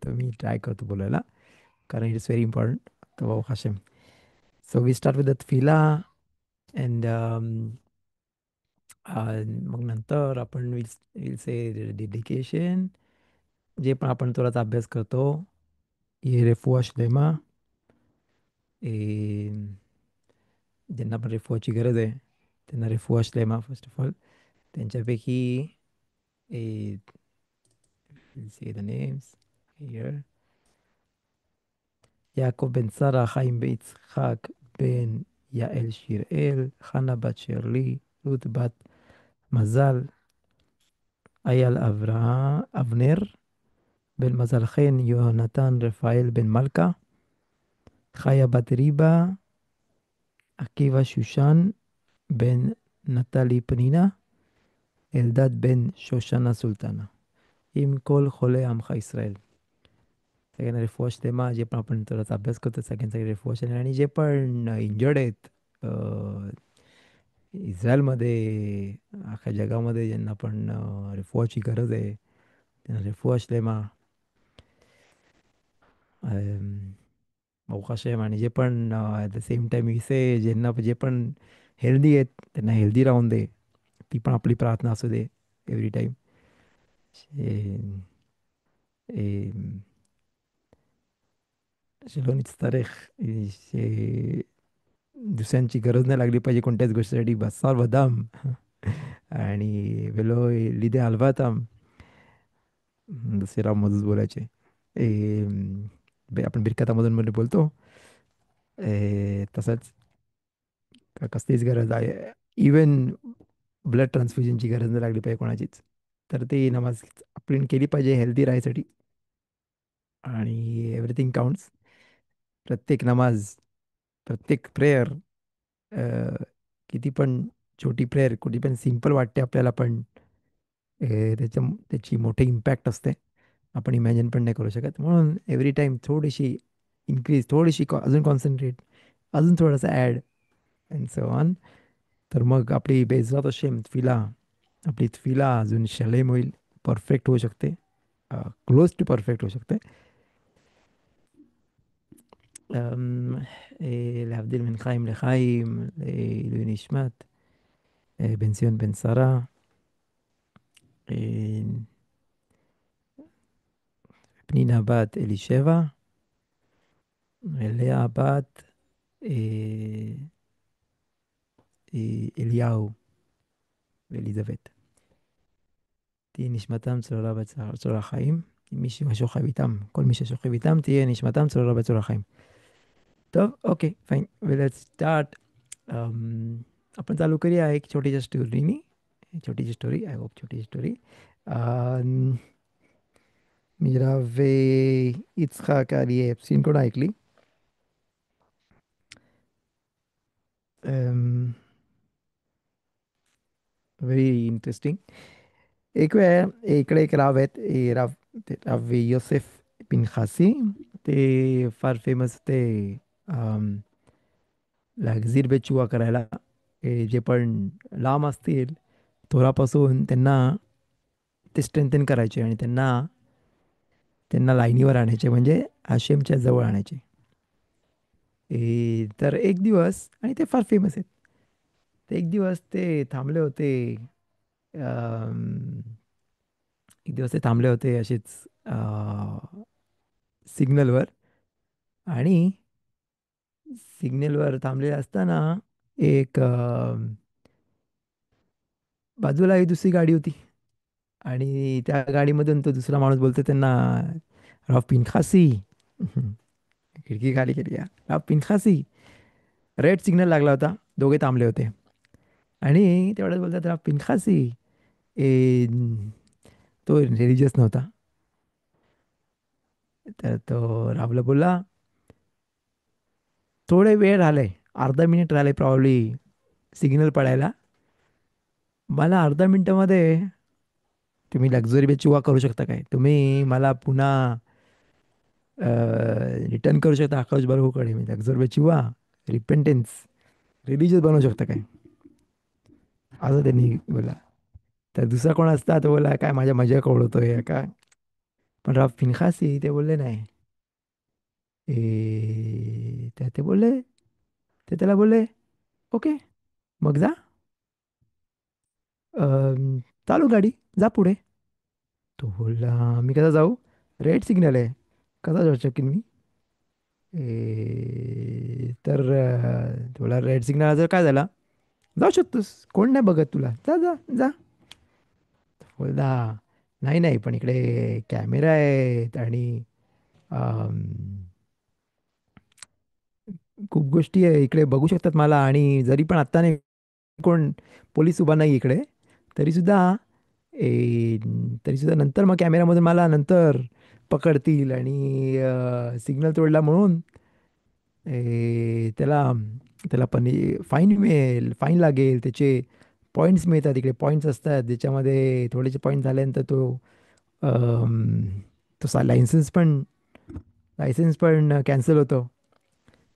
तर मी ट्राय करतो बोलायला, कारण इट इज व्हेरी इम्पॉर्टंट. तो Hashem. So we start with the तफिला अँड मग नंतर आपण विल विल से डेडिकेशन. जे पण आपण थोडासा अभ्यास करतो, ये रेफुआ श्लेमा, ज्यांना पण रेफुआची गरज आहे त्यांना रेफुआ श्लेमा फर्स्ट ऑफ ऑल. त्यांच्यापैकी ए से द नेम्स हिअर. יעקב בן שרה, חיים ביצחק בן יעל שיראל, חנה בת שרלי, רות בת מזל, אייל אבנר, בן מזל חן, יהונתן רפאל בן מלכה, חיה בת ריבה, עקיבא שושן, בן נטלי פנינה, אלדד בן שושנה סולטנה. עם כל חולי עמך ישראל. सगळ्यांना रेफुआ श्लेमा. जे पण आपण थोडासा अभ्यास करतो सगळ्यांसाठी रेफुआ श्लेमा. आणि जे पण इंजर्ड आहेत इस्रायलमध्ये, अख्ख्या जगामध्ये, ज्यांना पण रेफुआची गरज आहे त्यांना रेफुआ श्लेमा. अवकाशम. आणि जे पण at the same time vice ज्यांना जे पण हेल्दी आहेत त्यांना हेल्दी राहून दे. ती पण आपली प्रार्थना असू दे एव्हरी टाईम. שלא נצטרך दुसऱ्यांची गरज नाही लागली पाहिजे कोणत्याच गोष्टीसाठी. बसाल बदाम आणि वेलो लिदे हलवाताम. जसे राममधूच बोलायचे. आपण बिरकातामधून मध्ये बोलतो. तसंच कसलीच गरज आहे, इवन ब्लड ट्रान्सफ्युजनची गरज नाही लागली पाहिजे कोणाचीच. तर ती नमाज आपण केली पाहिजे हेल्दी राहायसाठी. आणि एव्हरीथिंग काउंट्स. प्रत्येक नमाज, प्रत्येक प्रेयर, किती पण छोटी प्रेयर, कुठे पण सिम्पल वाटते आपल्याला, पण त्याची मोठी इम्पॅक्ट असते. आपण इमॅजिन पण नाही करू शकत. म्हणून एव्हरी टाईम थोडीशी इन्क्रीज, थोडीशी अजून कॉन्सन्ट्रेट, अजून थोडंसं ॲड अँड सो ऑन. तर मग आपली बेजात शेम तफिला, आपली तफिला अजून शलेम होईल, परफेक्ट होऊ शकते, क्लोज टू परफेक्ट होऊ शकते. להבדיל בין חיים לחיים, לעילוי נשמת בן ציון בן שרה, פנינה בת אלישבע, לאה בת אליהו ואליזבת. תהי נשמתם צלולה בצלול החיים. מי ששוכב איתם, כל מי ששוכב איתם, תהיה נשמתם צלולה בצלול החיים. טוב, אוקיי, פיין. ולlet's start. आपण चालू करूया एक छोटीशी स्टोरीनी. छोटीशी स्टोरी, आय होप छोटीशी स्टोरी. मिराव इचका कार्य एप्सिन कोण ऐकली? Very interesting. एक वेळ इकडे एक राव आहेत, ते राव योसेफ पिनखासी. ते फार फेमस ते लागझीर बेचुवा करायला. जे पण लांब असतील थोरापासून त्यांना ते स्ट्रेंथन करायचे आणि त्यांना त्यांना लाईनीवर आणायचे, म्हणजे आशेमच्या जवळ आणायचे. तर एक दिवस, आणि ते फार फेमस आहेत, तर एक दिवस ते थांबले होते. अम, एक दिवस ते थांबले होते असेच सिग्नलवर. आणि सिग्नलवर थांबले असताना एक बाजूला एक दुसरी गाडी होती. आणि त्या गाडीमधून तो दुसरा माणूस बोलतो त्यांना, राव पिनखासी. खिडकी खाली केली. राव पिनखासी. रेड सिग्नल लागला होता, दोघे थांबले होते. आणि तेवढ्याच बोलतात, राव पिनखासी. ए, तो रिलिजियस नव्हता. तर तो रावला बोलला, थोडे वेळ राहिले, अर्धा मिनिट राहिले प्रॉब्ली सिग्नल पडायला. मला अर्धा मिनिटामध्ये तुम्ही लक्झरी बेचुवा करू शकता काय? तुम्ही मला पुन्हा रिटर्न करू शकता आकाश बाबूकडे, मी लक्झरी बेचुवा रिपेंटेन्स रिलिजियस बनवू शकता काय? असं त्यांनी बोला. तर दुसरा कोण असता तो बोला, काय माझ्या मजा उडवतोय का? पण राव फिनखासी ते बोलले नाही. ते बोलले, ते त्याला बोलले ओके मग जा, चालू गाडी, जा पुढे. तो बोलला मी कसा जाऊ, रेड सिग्नल आहे, कसा जाऊ शकेन मी. तर तो बोला रेड सिग्नल जर काय झाला, जाऊ शकतोस, कोण नाही बघत तुला, जा जा जा. बोलला नाही नाही पण इकडे कॅमेरा आहेत आणि अम, खूप गोष्टी आहे इकडे बघू शकतात मला, आणि जरी पण आत्ता नाही कोण पोलीस उभा नाही इकडे, तरी सुद्धा ए, तरी सुद्धा नंतर मग कॅमेऱ्यामधून मला नंतर पकडतील आणि सिग्नल तोडला म्हणून त्याला त्याला पण फाईन मिळेल, फाईन लागेल, त्याचे पॉईंट्स मिळतात, इकडे पॉईंट्स असतात ज्याच्यामध्ये थोडेसे पॉईंट झाल्यानंतर तो अम, तो लायसन्स पण कॅन्सल होतो.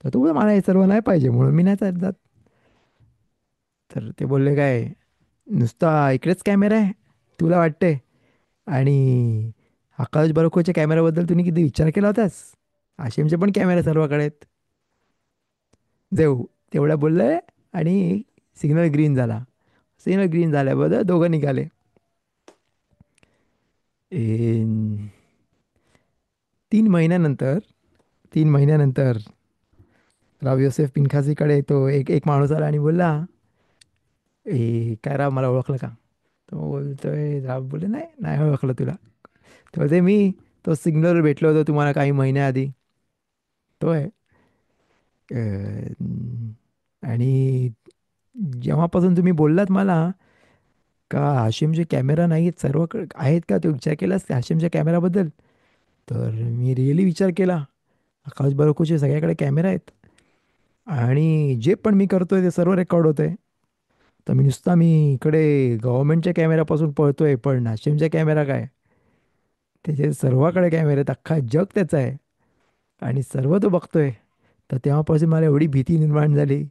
तर तो बोलला, मला हे सर्व नाही पाहिजे म्हणून मी नाही जात. तर ते बोलले काय, नुसता इकडेच कॅमेरा आहे तुला वाटते, आणि आकाश बरोकोच्या कॅमेऱ्याबद्दल तुम्ही किती विचार केला होतास, आशिमचे पण कॅमेरे सर्वाकडे आहेत, जाऊ. तेवढ्या बोलले आणि सिग्नल ग्रीन झाला. सिग्नल ग्रीन झाल्याबद्दल दोघं निघाले. ए, 3 महिन्यानंतर 3 महिन्यानंतर राव योसेफ पिनखासीकडे तो एक एक माणूस आला आणि बोलला, काय राव मला ओळखलं का. तो बोलतोय, राव बोलले नाही नाही ओळखलं तुला. तो बोलते मी तो सिग्नलवर भेटलो होतो तुम्हाला काही महिन्याआधी, तो आहे. आणि जेव्हापासून तुम्ही बोललात मला का हाशिमचे कॅमेरा नाहीत सर्व आहेत का, तो विचार केलास त्या हाशिमच्या कॅमेराबद्दल. तर मी रिअली विचार केला, आकाश बरोकोचे सगळ्याकडे कॅमेरा आहेत आणि जे पण मी करतोय ते सर्व रेकॉर्ड होतंय. तर मी इकडे गव्हर्नमेंटच्या कॅमेऱ्यापासून पळतोय, पण हाशिमच्या कॅमेरा काय, त्याचे सर्वाकडे कॅमेरे आहेत, अख्खा जग त्याचं आहे आणि सर्व तो बघतोय. तर तेव्हापासून मला एवढी भीती निर्माण झाली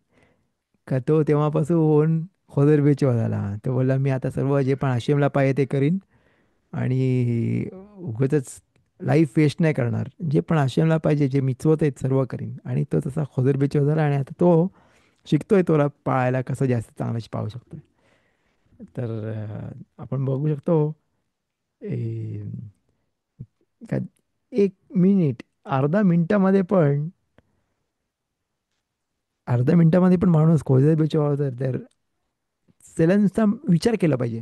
का तो तेव्हापासून खोदरबेचवा झाला. तो बोलला मी आता सर्व जे पण हाशिमला पाहिजे ते करीन आणि उगाचच लाईफ वेस्ट नाही करणार, जे पण हाशिमला पाहिजे जे मिचवत आहेत सर्व करीन. आणि तो तसा खोदरबेचवा झाला आणि आता तो शिकतोय तोला पाळायला कसं जास्त चांगलं पाळू शकतोय. तर आपण बघू शकतो ए, का 1 मिनिट, अर्धा मिनिटामध्ये पण माणूस खोदरबेचवा होता. तर त्याला नुसता विचार केला पाहिजे,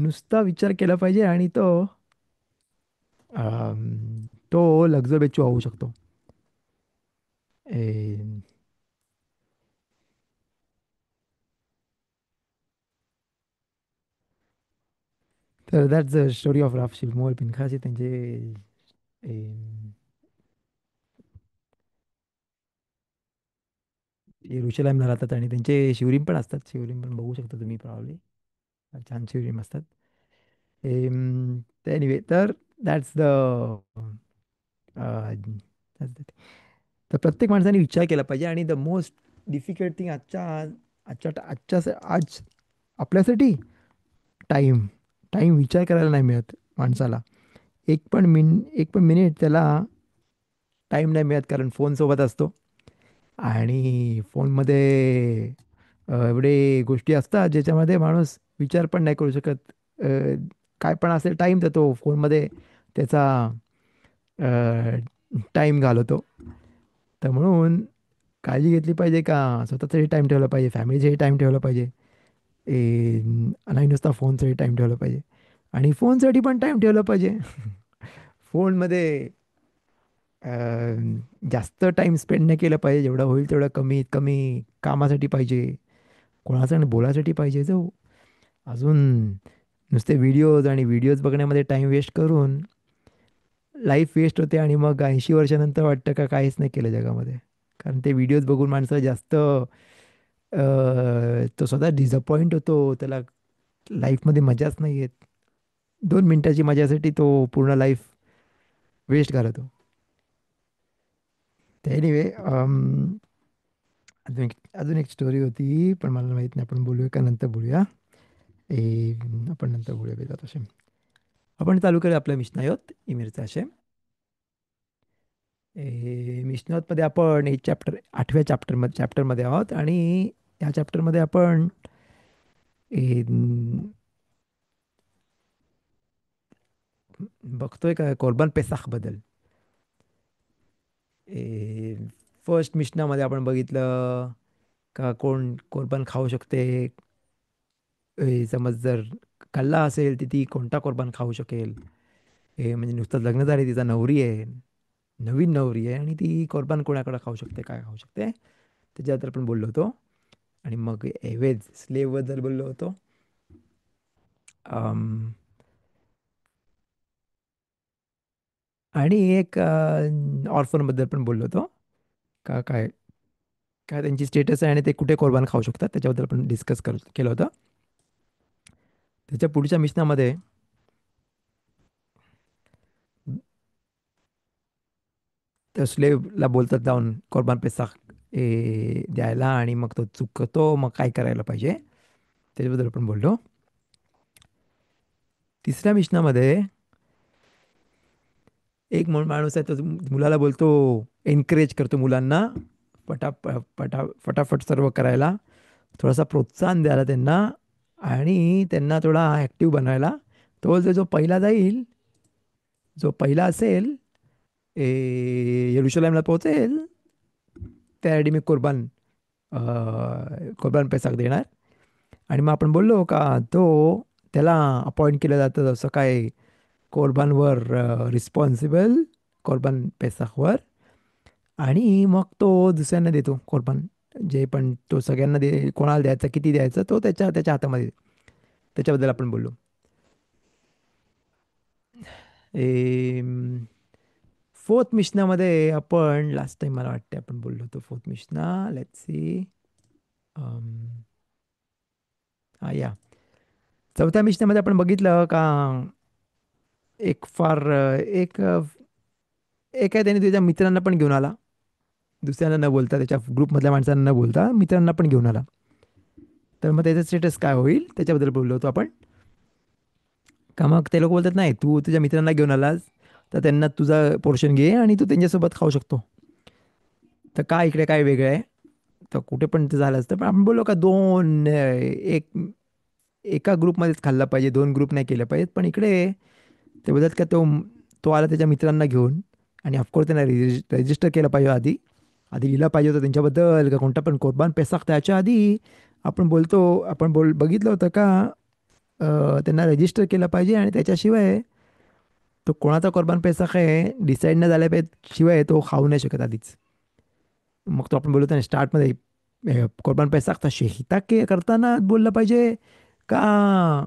नुसता विचार केला पाहिजे आणि तो लक्झर बेचू होऊ शकतो. ए, तर दॅट्स द स्टोरी ऑफ राफ शिवमोल पिनखास. त्यांचे ए, येरुशलेमला राहतात आणि त्यांचे शिवरिम पण असतात, शिवरिम पण बघू शकता तुम्ही प्रॉब्ली, छान शिवरिम असतात. एनिवे तर दॅट्स द तर प्रत्येक माणसाने विचार केला पाहिजे. आणि द मोस्ट डिफिकल्ट थिंग आज आपल्यासाठी टाईम, टाईम विचार करायला नाही मिळत माणसाला. एक पण मिनिट त्याला टाईम नाही मिळत, कारण फोन सोबत असतो आणि फोनमध्ये एवढे गोष्टी असतात ज्याच्यामध्ये माणूस विचार पण नाही करू शकत. अ, काय पण असेल टाईम तर तो फोनमध्ये त्याचा टाईम घालवतो. तर म्हणून काळजी घेतली पाहिजे का स्वतःचाही टाईम ठेवला पाहिजे, फॅमिलीचाही टाईम ठेवला पाहिजे, नाही नुसता फोनसाठी टाईम ठेवला पाहिजे, आणि फोनसाठी पण टाईम ठेवला पाहिजे. फोनमध्ये जास्त टाईम स्पेंड नाही केलं पाहिजे, जेवढं होईल तेवढं कमीत कमी कामासाठी पाहिजे, कोणाचं बोलायसाठी पाहिजे. जो अजून नुसते व्हिडिओज बघण्यामध्ये टाईम वेस्ट करून लाईफ वेस्ट होते आणि मग 80 वर्षानंतर वाटतं का काहीच नाही केलं जगामध्ये. कारण ते व्हिडिओज बघून माणसं जास्त तो स्वतः डिसअपॉइंट होतो, त्याला लाईफमध्ये मजाच नाही येत. 2 मिनिटाची मजासाठी तो पूर्ण लाईफ वेस्ट घालवतो. तर एनिवे अजून एक स्टोरी होती पण मला माहीत नाही, आपण बोलूया का नंतर बोलूया. ए, आपण नंतर बोलूया बेजात हशेम. आपण चालू करूया आपलं मिशनायोत इमिरचा हशेम. मिशनायोतमध्ये आपण एक चॅप्टर 8व्या चॅप्टरमध्ये आहोत आणि या चॅप्टरमध्ये आपण ए, बघतोय का कोर्बान पेसाख बद्दल. फर्स्ट मिशनामध्ये आपण बघितलं का कोण कोर्बान खाऊ शकते. समज जर कल्ला असेल तर ती कोणता कोर्बान खाऊ शकेल. म्हणजे नुसतं लग्न झाले तिचा नवरी आहे, नवीन नवरी आहे आणि ती कोर्बान कोणाकडे खाऊ शकते, काय खाऊ शकते त्याच्याबद्दल आपण बोललो होतो. आणि मग एवेज स्लेव्हबद्दल बोललो होतो. अम, आणि एक ऑर्फनबद्दल पण बोललो होतो. का काय काय त्यांची स्टेटस आहे आणि ते कुठे कोर्बान खाऊ शकतात त्याच्याबद्दल आपण डिस्कस केलं होतं. त्याच्या पुढच्या मिशनामध्ये त्या स्लेव्हला बोलतात जाऊन कोर्बान पेसाख द्यायला आणि मग तो चुकतो, मग काय करायला पाहिजे त्याच्याबद्दल आपण बोललो. तिसऱ्या मिशनामध्ये एक माणूस आहे तो मुलाला बोलतो, एनकरेज करतो मुलांना फटाफट सर्व करायला, थोडासा प्रोत्साहन द्यायला त्यांना आणि त्यांना थोडा ॲक्टिव्ह बनवायला. तो बोलतो जो पहिला असेल येरुशलेमला पोहोचेल त्यासाठी मी कुर्बान पेसाक देणार. आणि मग आपण बोललो का तो त्याला अपॉइंट केलं जातं जसं काय कोर्बानवर रिस्पॉन्सिबल, कोर्बान पेसाखवर. आणि मग तो दुसऱ्यांना देतो कोर्बान, जे पण तो सगळ्यांना कोणाला द्यायचं किती द्यायचं तो त्याच्या त्याच्या हातामध्ये. त्याच्याबद्दल आपण बोललो. फोर्थ मिशनामध्ये आपण लास्ट टाइम मला वाटते आपण बोललो होतो फोर्थ मिशना. Let's see. हा या चौथ्या मिशनामध्ये आपण बघितलं का एक फार एक आहे त्याने त्याच्या मित्रांना पण घेऊन आला, दुसऱ्यांना न बोलता, त्याच्या ग्रुपमधल्या माणसांना न बोलता मित्रांना पण घेऊन आला. तर मग त्याचं स्टेटस काय होईल त्याच्याबद्दल बोललो होतो आपण. का मग ते लोक बोलतात नाही तू तुझ्या मित्रांना घेऊन आलास तर त्यांना तुझा पोर्शन घे आणि तू त्यांच्यासोबत खाऊ शकतो. तर काय इकडे काय वेगळं आहे. तर कुठे पण ते झालं असतं पण आपण बोललो का एका ग्रुपमध्येच खाल्लं पाहिजे, दोन ग्रुप नाही केले पाहिजेत. पण इकडे ते बोलतात का तो तो आला त्याच्या मित्रांना घेऊन आणि ऑफकोर्स त्यांना रजिस्टर केलं पाहिजे आधी, लिहिलं पाहिजे होतं त्यांच्याबद्दल का कोणता पण कोर्बान पेसाख त्याच्या आधी आपण बघितलं होतं का त्यांना रजिस्टर केलं पाहिजे आणि त्याच्याशिवाय तो कोणाचा कोर्बान पेसाख आहे डिसाईड न झाल्याशिवाय शिवाय तो खाऊ नाही शकत आधीच. मग तो आपण बोलतो ना स्टार्टमध्ये कोर्बान पेसाख तर शेहिता करताना बोललं पाहिजे का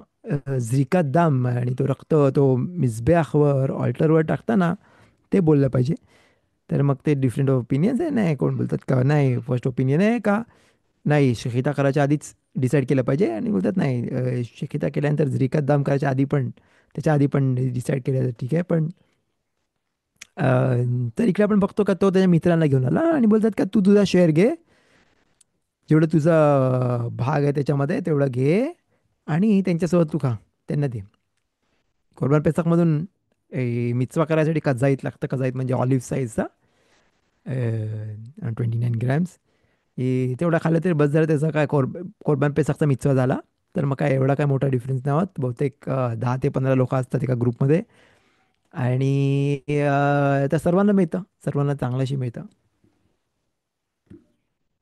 झिकात दाम आणि तो रक्त तो मिसबेआखवर ऑल्टरवर टाकताना ते बोललं पाहिजे. तर मग ते डिफरंट ओपिनियन्स आहे. नाही कोण बोलतात का नाही फर्स्ट ओपिनियन आहे का नाही शकिता करायच्या आधीच डिसाईड केलं पाहिजे आणि बोलतात नाही शकिता केल्यानंतर झिकात दाम करायच्या आधी पण त्याच्या आधी पण डिसाईड केलं तर ठीक आहे. पण तर इकडे आपण बघतो का तो त्याच्या मित्रांना घेऊन आला आणि बोलतात का तू तुझा शेअर घे, जेवढं तुझा भाग आहे त्याच्यामध्ये तेवढं घे आणि त्यांच्यासोबत तू खा, त्यांना दे. कोरबान पेसाकमधून मिtzवा करायसाठी कजाईत लागतं. कजाईत म्हणजे ऑलिव्ह साईजचा 29 ग्रॅम्स. तेवढा खाल्लं तरी बस झालं. त्याचा काय कोरबान पेसाकचा मिtzवा झाला. तर मग काय एवढा काय मोठा डिफरन्स नाही होत. बहुतेक 10 ते 15 लोक असतात एका ग्रुपमध्ये आणि त्या सर्वांना मिळतं, सर्वांना चांगल्याशी मिळतं.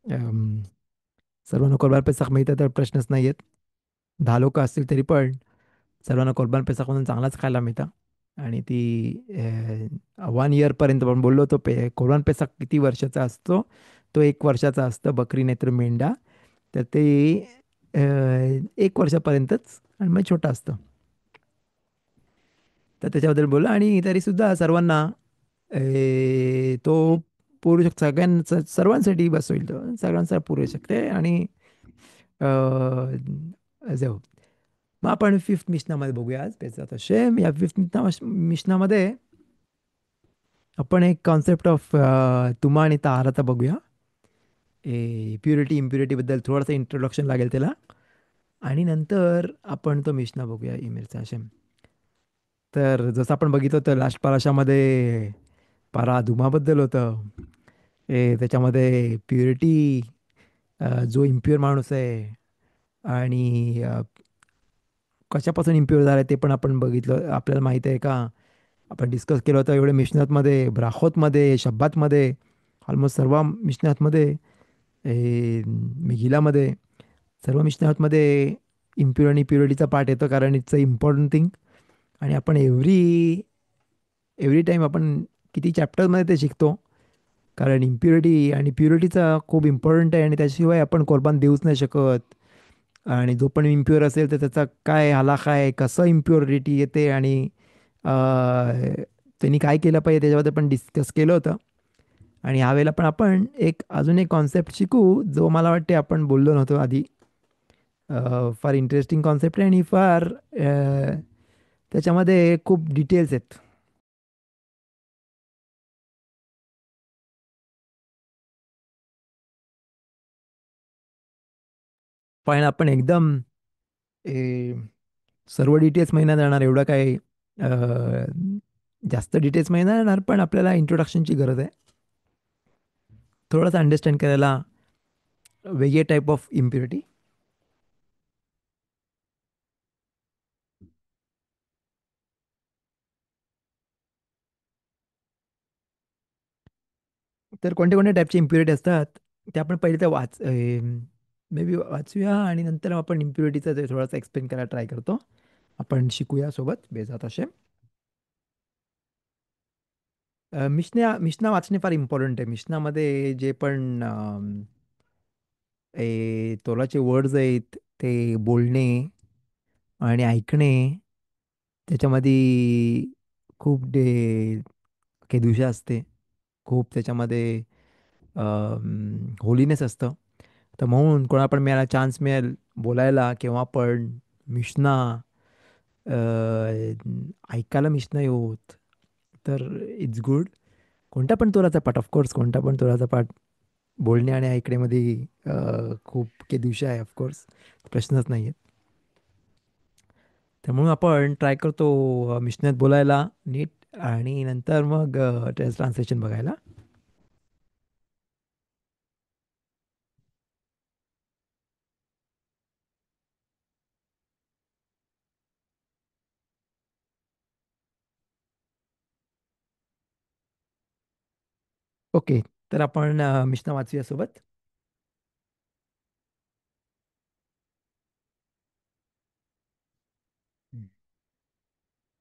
अम, सर्वांना कोरबान पेसाक मिळतं तर प्रश्नच नाही येत. 10 लोक असतील तरी पण सर्वांना कोरबान पेसाकमधून चांगलाच खायला मिळतं. आणि ती 1 इयरपर्यंत आपण बोललो होतो. कोरबान पेसाक किती वर्षाचा असतो, तो 1 वर्षाचा असतं. बकरी नाहीतर मेंढा तर ते 1 वर्षापर्यंतच आणि मग छोटा असतं. तर त्याच्याबद्दल बोललो आणि तरीसुद्धा सर्वांना तो पुरू शकतो. सर्वांसाठी बस होईल, तो सगळ्यांचा पुरू शकते. आणि जाऊ मग आपण फिफ्थ मिशनामध्ये बघूया आज त्याचा शेम. या फिफ्थ मिशनामध्ये आपण एक कॉन्सेप्ट ऑफ तुमा आणि ताहाराचा बघूया. प्युरिटी इम्प्युरिटीबद्दल थोडंसं इंट्रोडक्शन लागेल त्याला. आणि नंतर आपण तो मिशना बघूया ईमेलचा आशेम. तर जसं आपण बघितलं होतं लास्ट पाराशामध्ये पारा धुमाबद्दल होतं. त्याच्यामध्ये प्युरिटी, जो इम्प्युअर माणूस आहे आणि कशापासून इम्प्युअर झाला ते पण आपण बघितलं. आपल्याला माहिती आहे का, आपण डिस्कस केलं होतं एवढे मिशनातमध्ये, ब्राहोतमध्ये, शब्बातमध्ये, ऑलमोस्ट सर्व मिशनातमध्ये, मिगिलामध्ये, सर्व मिशनातमध्ये इम्प्युर आणि प्युरिटीचा पार्ट येतो, कारण इट्स अ इम्पॉर्टंट थिंग. आणि आपण एव्हरी टाईम आपण किती चॅप्टरमध्ये ते शिकतो, कारण इम्प्युरिटी आणि प्युरिटीचा खूप इम्पॉर्टंट आहे आणि त्याशिवाय आपण कोरबान देऊच नाही शकत. आणि जो पण इम्प्युअर असेल तर त्याचा काय हलाखा आहे, कसं इम्प्युरिटी येते आणि त्यांनी काय केलं पाहिजे त्याच्याबद्दल पण डिस्कस केलं होतं. आणि ह्यावेळेला पण आपण अजून एक कॉन्सेप्ट शिकू, जो मला वाटते आपण बोललो नव्हतो आधी. फार इंटरेस्टिंग कॉन्सेप्ट आहे आणि फार त्याच्यामध्ये खूप डिटेल्स आहेत. पण आपण एकदम ए, सर्व डिटेल्स महिना जाणार एवढं काही जास्त डिटेल्स महिना जाणार, पण आपल्याला इंट्रोडक्शनची गरज आहे. थोडंसं अंडरस्टँड करायला वेगळे टाईप ऑफ इम्प्युरिटी. तर कोणत्या कोणत्या टाईपचे इम्प्युरिटी असतात ते आपण पहिले तर मे बी वाचूया आणि नंतर आपण इम्प्युरिटीचं ते थोडंसं एक्सप्लेन करायला ट्राय करतो. आपण शिकूया सोबत बेजात असे. मिशना वाचणे फार इम्पॉर्टंट आहे. मिशनामध्ये जे पण तोलाचे वर्ड्स आहेत ते बोलणे आणि ऐकणे, त्याच्यामध्ये खूप केदुशा असते, खूप त्याच्यामध्ये होलीनेस असतं. तर म्हणून कोणा पण मिळाला चान्स मिळेल बोलायला किंवा पण मिशना ऐकायला मिशना होत, तर इट्स गुड. कोणता पण तोराचा पाठ, ऑफकोर्स कोणता पण तोराचा पाठ बोलणे आणि ऐकण्यामध्ये खूप केदुशा आहे, ऑफकोर्स प्रश्नच नाही आहे. त्यामुळे आपण ट्राय करतो मिशनात बोलायला नीट आणि नंतर मग ट्रान्सलेशन बघायला. ओके, तर आपण मिशना वाचूया सोबत.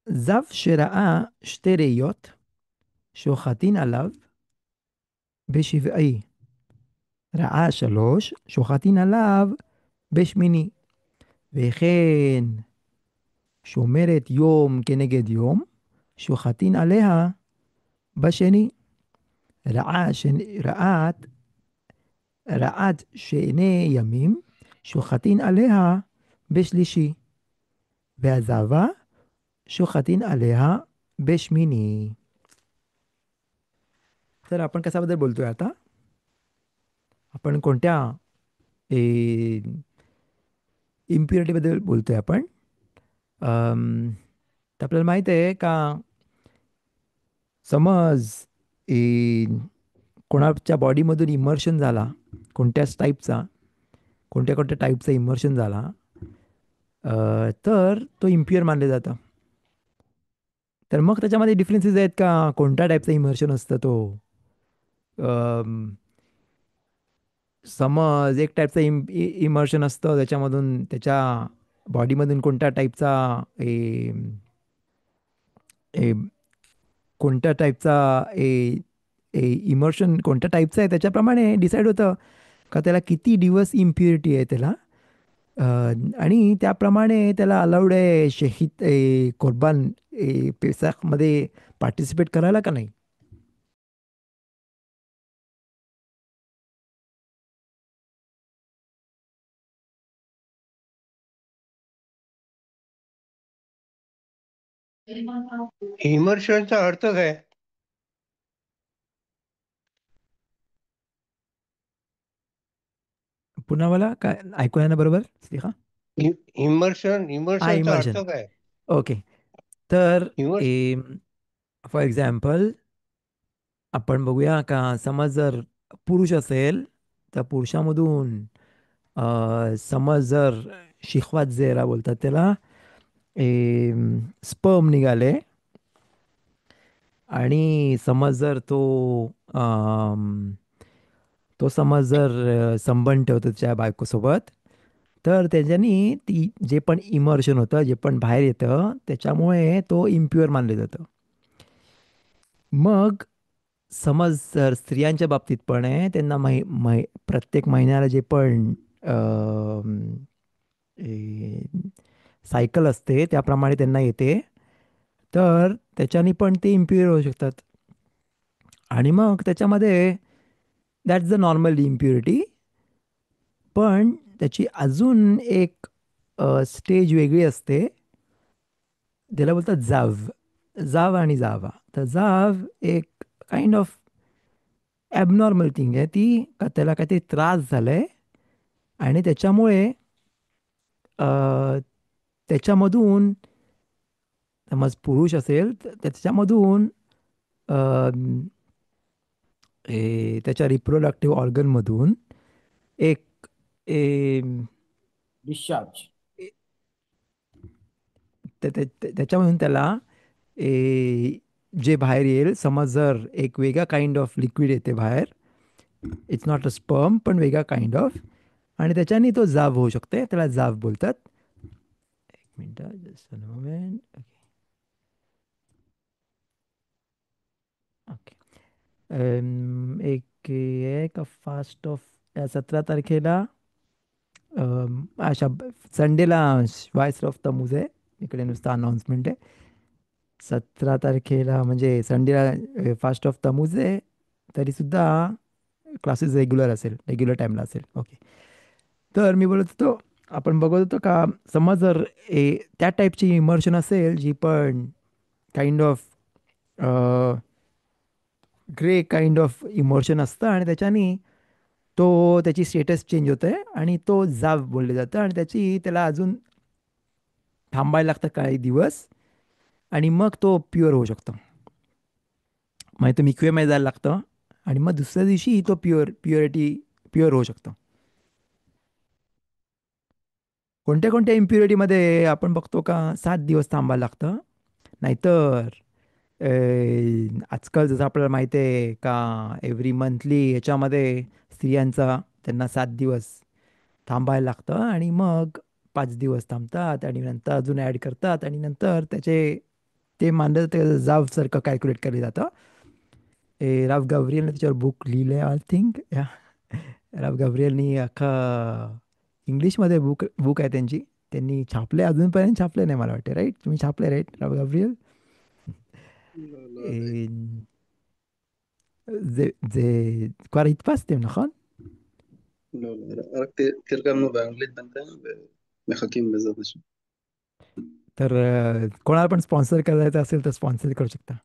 זב שראה שתי ראיות שוחטין עליו בשבעי, ראה שלוש שוחטין עליו בשמיני, וכן שומרת יום כנגד יום, שוחטין עליה בשני. רעת, רעת שני ימים, שוחטין עליה בשלישי, והזבה שוחטין עליה בשמיני. तर आपण कशाबद्दल बोलतोय आता? आपण कोणत्या इम्प्युरिटीबद्दल बोलतोय आपण. तर आपल्याला माहित आहे का, समज ए, कोणाच्या बॉडीमधून इमर्शन झाला, कोणत्याच टाईपचा, कोणत्या कोणत्या टाईपचा इमर्शन झाला, तर तो इम्प्युअर मानले जातं. तर मग त्याच्यामध्ये डिफरन्सेस आहेत का, कोणत्या टाईपचा इमर्शन असतं तो. अम, समज एक टाईपचा इमर्शन असतं, त्याच्यामधून त्याच्या बॉडीमधून कोणत्या टाईपचा ए, कोणत्या टाईपचा ए इमर्शन कोणत्या टाईपचं आहे त्याच्याप्रमाणे डिसाईड होतं का त्याला किती दिवस इम्प्युरिटी आहे त्याला. अ, आणि त्याप्रमाणे त्याला अलाउड आहे शहीद कुर्बान पेसाखमध्ये पार्टिसिपेट करायला का नाही. इमर्शनचा अर्थ काय? पुन्हा मला काय ऐकू ना बरोबर, स्लिहा. इमर्शन हा, इमर्शनचा अर्थ इमर्शन. काय? ओके. तर इमर्श फॉर एक्झाम्पल आपण बघूया का, समज जर पुरुष असेल तर पुरुषामधून समज जर शिखवात जेरा बोलतात त्याला, स्पर्म निघाले, आणि समज जर अम, तो समज जर संबंध ठेवतो त्याच्या बायकोसोबत, तर त्याच्यानी ती जे पण इमर्शन होतं, जे पण बाहेर येतं, त्याच्यामुळे तो इम्प्युअर मानलं जातं. मग समज जर स्त्रियांच्या बाबतीत पण आहे, त्यांना प्रत्येक महिन्याला जे पण सायकल असते त्याप्रमाणे त्यांना येते, तर त्याच्यानी पण ते इम्प्युअर होऊ शकतात. आणि मग त्याच्यामध्ये दॅट्स द नॉर्मल इम्प्युरिटी. पण त्याची अजून एक स्टेज वेगळी असते, त्याला बोलतात जाव. जाव आणि जावा. तर जाव एक काइंड ऑफ ॲबनॉर्मल थिंग आहे ती, का त्याला काहीतरी त्रास झालाय, आणि त्याच्यामुळे अ, त्याच्यामधून, समज पुरुष असेल तर त्याच्यामधून अ, त्याच्या रिप्रोडक्टिव्ह ऑर्गनमधून एक ए, डिस्चार्ज. ए- त्याच्यामधून त्याला जे बाहेर येईल, समज जर एक वेगळा काइंड ऑफ लिक्विड येते बाहेर, इट्स नॉट अ स्पर्म पण वेगळा काइंड ऑफ, आणि त्याच्याने तो जाव होऊ शकते, त्याला जाव बोलतात. एक मिनिट, जस्ट मोमेंट. ओके. एक आहे का फास्ट ऑफ 17 तारखेला, अशा संडेला वायस ऑफ तमूज आहे, इकडे नुसतं अनाऊन्समेंट आहे. 17 तारखेला म्हणजे संडेला फास्ट ऑफ तमूज आहे, तरीसुद्धा क्लासेस रेग्युलर असेल, रेग्युलर टाईमला असेल. ओके. तर मी बोलत होतो, आपण बघत होतो का, समज जर त्या टाईपची इमर्शन असेल, जी पण kind of grey kind of emotion असतं, आणि त्याच्यानी त्याची स्टेटस चेंज होते, आणि तो जाव बोलले जातं, आणि त्याला अजून थांबायला लागतं काही दिवस, आणि मग तो प्युअर होऊ शकतो. म्हणजे तो मिक्वेमध्ये जायला लागतं, आणि मग दुसऱ्या दिवशी तो प्युअर होऊ शकतो. कोणत्या कोणत्या इम्प्युरिटीमध्ये आपण बघतो का 7 दिवस थांबायला लागतं. नाहीतर आजकाल जसं आपल्याला माहिती आहे का, एव्हरी मंथली याच्यामध्ये स्त्रियांचा, त्यांना 7 दिवस थांबायला लागतं, आणि मग 5 दिवस थांबतात, आणि नंतर अजून ॲड करतात, आणि नंतर ते मानलं ते जावसारखं कॅल्क्युलेट केलं जातं. राव गव्हरियलने त्याच्यावर बुक लिहिलं आहे, आय थिंक. या राव गव्हरियलनी अख्खा इंग्लिशमध्ये बुक बुक आहे त्यांची, त्यांनी छापले, अजूनपर्यंत छापले नाही मला वाटते. राईट, तुम्ही छापले राईट राव गव्हरियल? לא, לא יודע. אה, זה כבר הדפסתם, נכון? לא, לא יודע. רק תרגמנו באנגלית בינתיים ומחכים בעזרת השם. तर कोणाला पण स्पॉन्सर करायचं असेल तर स्पॉन्सर करू शकता.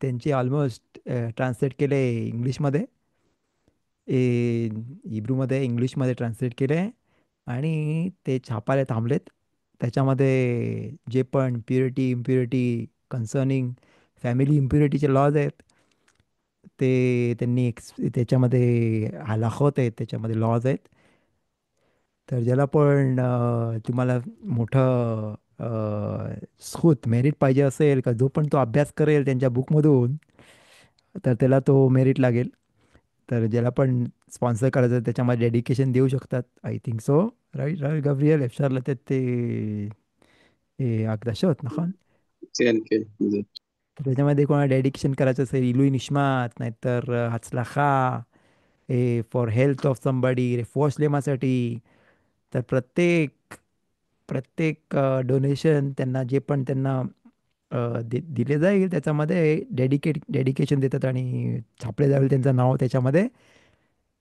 त्यांची ऑलमोस्ट ट्रान्सलेट केले इंग्लिशमध्ये, हिब्रूमध्ये, इंग्लिशमध्ये ट्रान्सलेट केले, आणि ते छापायला थांबलेत. त्याच्यामध्ये जे पण प्युरिटी, इम्प्युरिटी कन्सर्निंग फॅमिली इम्प्युरिटीचे लॉज आहेत, त्यांनी त्याच्यामध्ये हलाखत आहेत, त्याच्यामध्ये लॉज आहेत. तर ज्याला पण तुम्हाला मोठं स्कूत मेरिट पाहिजे असेल, का जो पण तो अभ्यास करेल त्यांच्या बुकमधून, तर त्याला तो मेरिट लागेल. तर ज्याला पण स्पॉन्सर करायचं आहे, त्याच्यामध्ये डेडिकेशन देऊ शकतात, I think so. Right right Gabriel, אפשר לתת הקדשות, נכון? כן, כן. זה. तर त्याच्यामध्ये कोणाला डेडिकेशन करायचं असेल, इलुई निष्मात, नाहीतर हचलाखा, फॉर हेल्थ ऑफ समबडी, रेफॉ श्लेमासाठी, तर प्रत्येक प्रत्येक डोनेशन त्यांना, जे पण त्यांना दिले जाईल, त्याच्यामध्ये डेडिकेशन देतात, आणि छापले जाईल त्यांचं नाव त्याच्यामध्ये,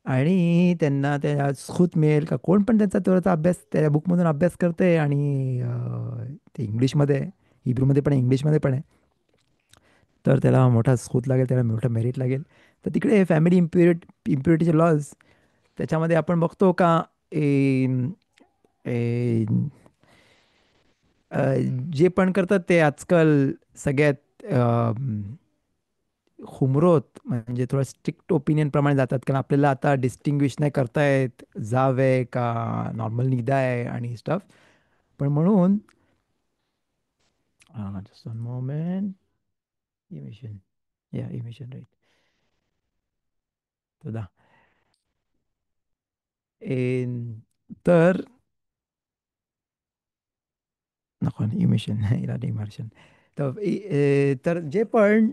आणि त्यांना त्या स्फूर्त मिळेल का, कोण पण त्यांचा तेवढाचा अभ्यास त्या बुकमधून अभ्यास करते, आणि ते इंग्लिशमध्ये आहे, हिब्रूमध्ये पण आहे, इंग्लिशमध्ये पण आहे, तर त्याला मोठा स्फूर्त लागेल, त्याला मोठं मेरिट लागेल. तर तिकडे फॅमिली इम्प्युरिटीचे लॉज, त्याच्यामध्ये आपण बघतो का, ए, अ, जे पण करतात ते आजकाल सगळ्यात हुमरोत म्हणजे थोडं स्ट्रिक्ट ओपिनियन प्रमाणे जातात, कारण आपल्याला आता डिस्टिंग्विश नाही करतायत जाव आहे का नॉर्मल निदा आहे आणि स्टफ. पण म्हणून जस्ट वन मोमेंट. इमिशन, या इमिशन राईट. तदा तर नको इमिशन इमर्शन. तर जे पण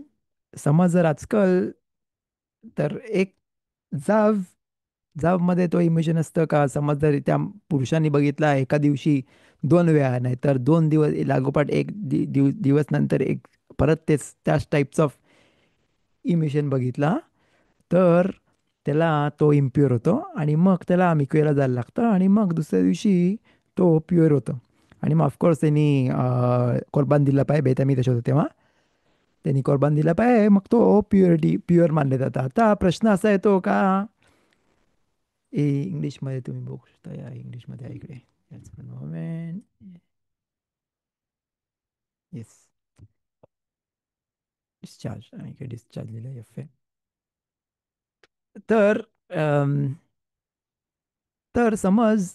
समज जर आजकाल तर एक जाव जावमध्ये तो इमोशन असतं का, समज जर त्या पुरुषांनी बघितला एका दिवशी 2 वेळा, नाही तर 2 दिवस लागोपाठ एक दिवस नंतर एक परत तेच त्याच टाईपचा इमिशन बघितला, तर त्याला तो इम्प्युअर होतो आणि मग त्याला मिकवेला जायला लागतं आणि मग दुसऱ्या दिवशी तो प्युअर होतो. आणि मग ऑफकोर्स त्यांनी कोरबान दिला पाहिजे, बेतामी तसं होतं तेव्हा त्यांनी कोरबान दिला पाहिजे, मग तो प्युअर मानले जातं. आता प्रश्न असा येतो का, इंग्लिशमध्ये तुम्ही बघू शकता, या इंग्लिशमध्ये आहे इकडे. येस, डिस्चार्ज, आणि इकडे डिस्चार्ज लिहिलं एफ आहे. तर तर समज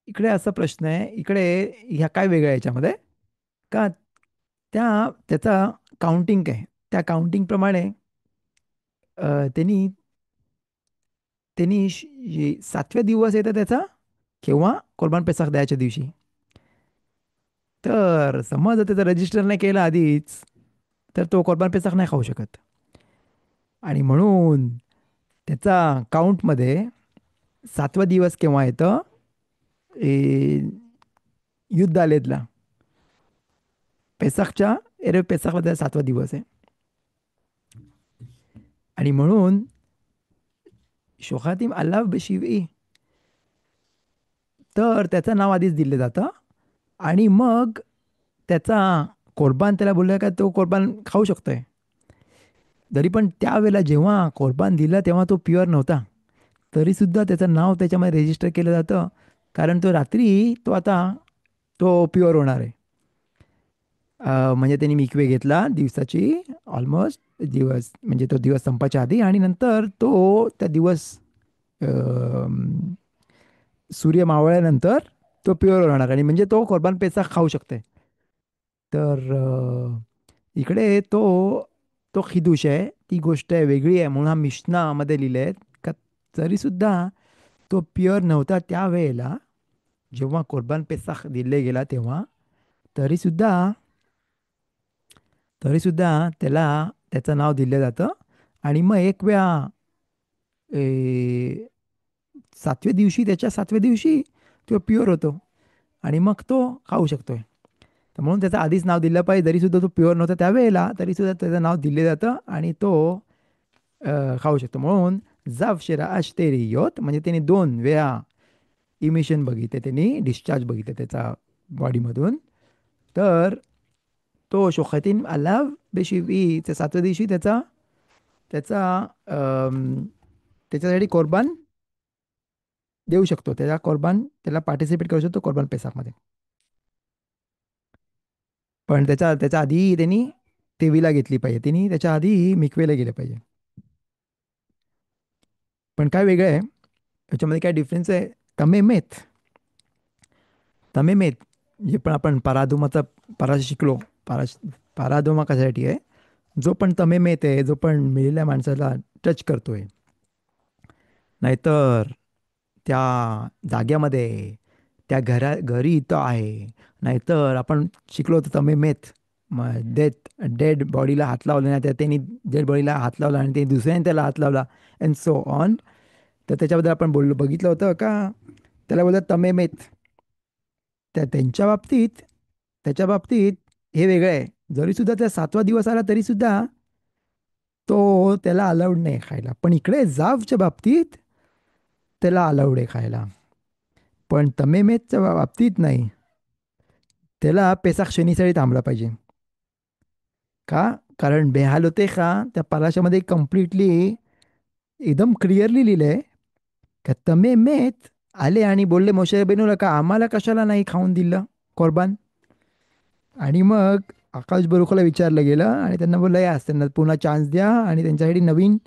इकडे असा प्रश्न आहे, इकडे ह्या काय वेगळं आहे याच्यामध्ये का, त्याचा काउंटिंग काय, त्या काउंटिंगप्रमाणे त्यांनी त्यांनी 7व्या दिवस येतं त्याचा, किंवा कुर्बान पेसाख द्यायच्या दिवशी. तर समज जर त्याचं रजिस्टर नाही केलं आधीच, तर तो कुर्बान पेसाख नाही खाऊ शकत. आणि म्हणून त्याचा काउंटमध्ये 7वा दिवस केव्हा येतं, युद्ध आलेतला पेसाखच्या एरव पेसाखला त्याचा 7वा दिवस आहे. आणि म्हणून शोखातीम अल्लाह बशिवी, तर त्याचं नाव आधीच दिलं जातं. आणि मग त्याचा कोरबान त्याला बोललं का तो कोरबान खाऊ शकतोय. तरी पण त्यावेळेला जेव्हा कोरबान दिला तेव्हा तो प्युअर नव्हता, तरीसुद्धा त्याचं नाव त्याच्यामध्ये रजिस्टर केलं जातं, कारण तो रात्री तो प्युअर होणार आहे. म्हणजे त्यांनी मिकवे घेतला दिवसाची, ऑलमोस्ट दिवस म्हणजे तो दिवस संपायच्या आधी, आणि नंतर तो त्या दिवस सूर्य मावळल्यानंतर तो प्युअर होणार, आणि म्हणजे तो कोरबान पेसा खाऊ शकते. तर इकडे तो तो खिदूश आहे, ती गोष्ट आहे वेगळी आहे. म्हणून हा मिशनामध्ये लिहिले आहेत का, तरीसुद्धा तो प्युअर नव्हता त्यावेळेला जेव्हा कोरबान पेसाख दिले गेला तेव्हा, तरीसुद्धा तरीसुद्धा त्याला त्याचं नाव दिलं जातं. आणि मग एक वेळा 7व्या दिवशी तो प्युअर होतो आणि मग तो खाऊ शकतोय. तर म्हणून त्याचं आधीच नाव दिलं पाहिजे, जरीसुद्धा तो प्युअर नव्हता त्यावेळेला, तरीसुद्धा त्याचं नाव दिले जातं आणि तो खाऊ शकतो. म्हणून जाव शेरा अशतेरी योत, म्हणजे त्यांनी 2 वेळा इमिशन बघितले, त्यांनी डिस्चार्ज बघितले त्याचा बॉडीमधून. तर तो शोखातीन आला बेशिवी, त्या 7व्या दिवशी त्याचा त्याचा त्याच्यासाठी कोरबान देऊ शकतो, त्याला कोरबान त्याला पार्टिसिपेट करू शकतो कोरबान पेसाखमध्ये. पण त्याच्या आधी त्यांनी तेवीला घेतली पाहिजे, त्यांनी त्याच्या आधी मिकवेला गेले पाहिजे. पण काय वेगळं आहे याच्यामध्ये, काय डिफरन्स आहे, तमेमेत तमेमेत जे पण आपण पराधुमाचा परा शिकलो, पराधुमा कशासाठी आहे, जो पण तमेमेत आहे, जो पण मेलेल्या माणसाला टच करतोय, नाहीतर त्या जाग्यामध्ये त्या घरी इथं आहे, नाहीतर आपण शिकलो होतो तमेमेत डेड बॉडीला हात लावला, नाही तर त्यांनी डेड बॉडीला हात लावला आणि ते दुसऱ्याने त्याला हात लावला, अँड सो ऑन. तर त्याच्याबद्दल आपण बघितलं होतं का, त्याला बोलतात तमेमेत. त्याच्या बाबतीत हे वेगळं आहे. जरीसुद्धा त्या 7वा दिवस आला तरीसुद्धा त्याला अलाउड नाही खायला. पण इकडे जावच्या बाबतीत त्याला अलाउड आहे खायला, पण तमेमेतच्या बाबतीत नाही. त्याला पेसाख शनीसाठी थांबला पाहिजे. का, कारण बेहाल होते का, त्या पराशामध्ये कम्प्लिटली एकदम क्लिअरली लिहिलंय का तमेमेत आले आणि बोलले मोशे रबेनूला का आम्हाला कशाला नाही खाऊन दिलं कोरबान. आणि मग आकाश बरुखला विचारलं गेलं आणि त्यांना बोललं यास त्यांना पुन्हा चान्स द्या आणि त्यांच्यासाठी नवीन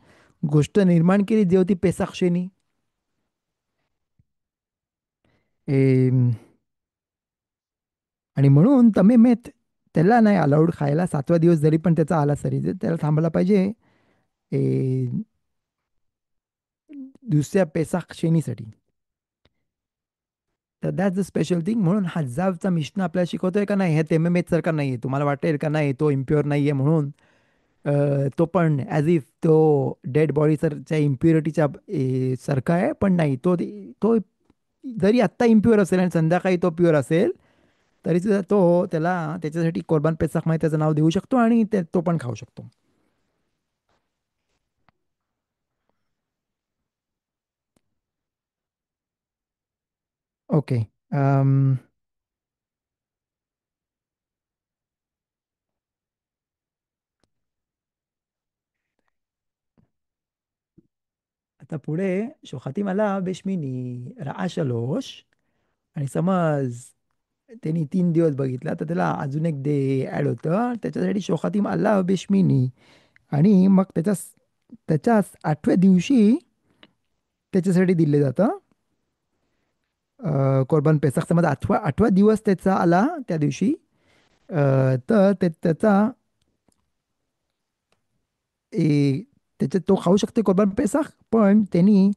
गोष्ट निर्माण केली जी होती पेसाख शेनी. एम, आणि म्हणून तमे मेत त्याला नाही अलाउड खायला 7वा दिवस जरी पण त्याचा आला सरी त्याला थांबला पाहिजे ए, दुसऱ्या पेसाख शेनीसाठी. तर दॅट्स द स्पेशल थिंग. म्हणून हजावचा मिशन आपल्याला शिकवतोय का नाही हे तेमेमेत सारखा नाही आहे. तुम्हाला वाटेल का नाही तो इम्प्युअर नाही आहे म्हणून तो पण ॲज इफ तो डेड बॉडी सरच्या इम्प्युरिटीच्या सारखा आहे पण नाही तो तो जरी आत्ता इम्प्युअर असेल आणि संध्याकाळी तो प्युअर असेल तरी सुद्धा तो त्याला त्याच्यासाठी कोरबान पेसाख माहिती त्याचं नाव देऊ शकतो आणि तो पण खाऊ शकतो. ओके. आता पुढे शोखाती मला बेशमिनी रआ 3 आणि समज त्यांनी 3 दिवस बघितला तर त्याला अजून एक डे ॲड होतं त्याच्यासाठी शोखातीम अल्लाह बेशमिनी. आणि मग त्याच्या 8व्या दिवशी त्याच्यासाठी दिले जातं कोरबान पेसाख. समज 8वा दिवस त्याचा आला त्या दिवशी तर त्याचा त्याच्यात तो खाऊ शकते कोरबान पेसाख पण त्यांनी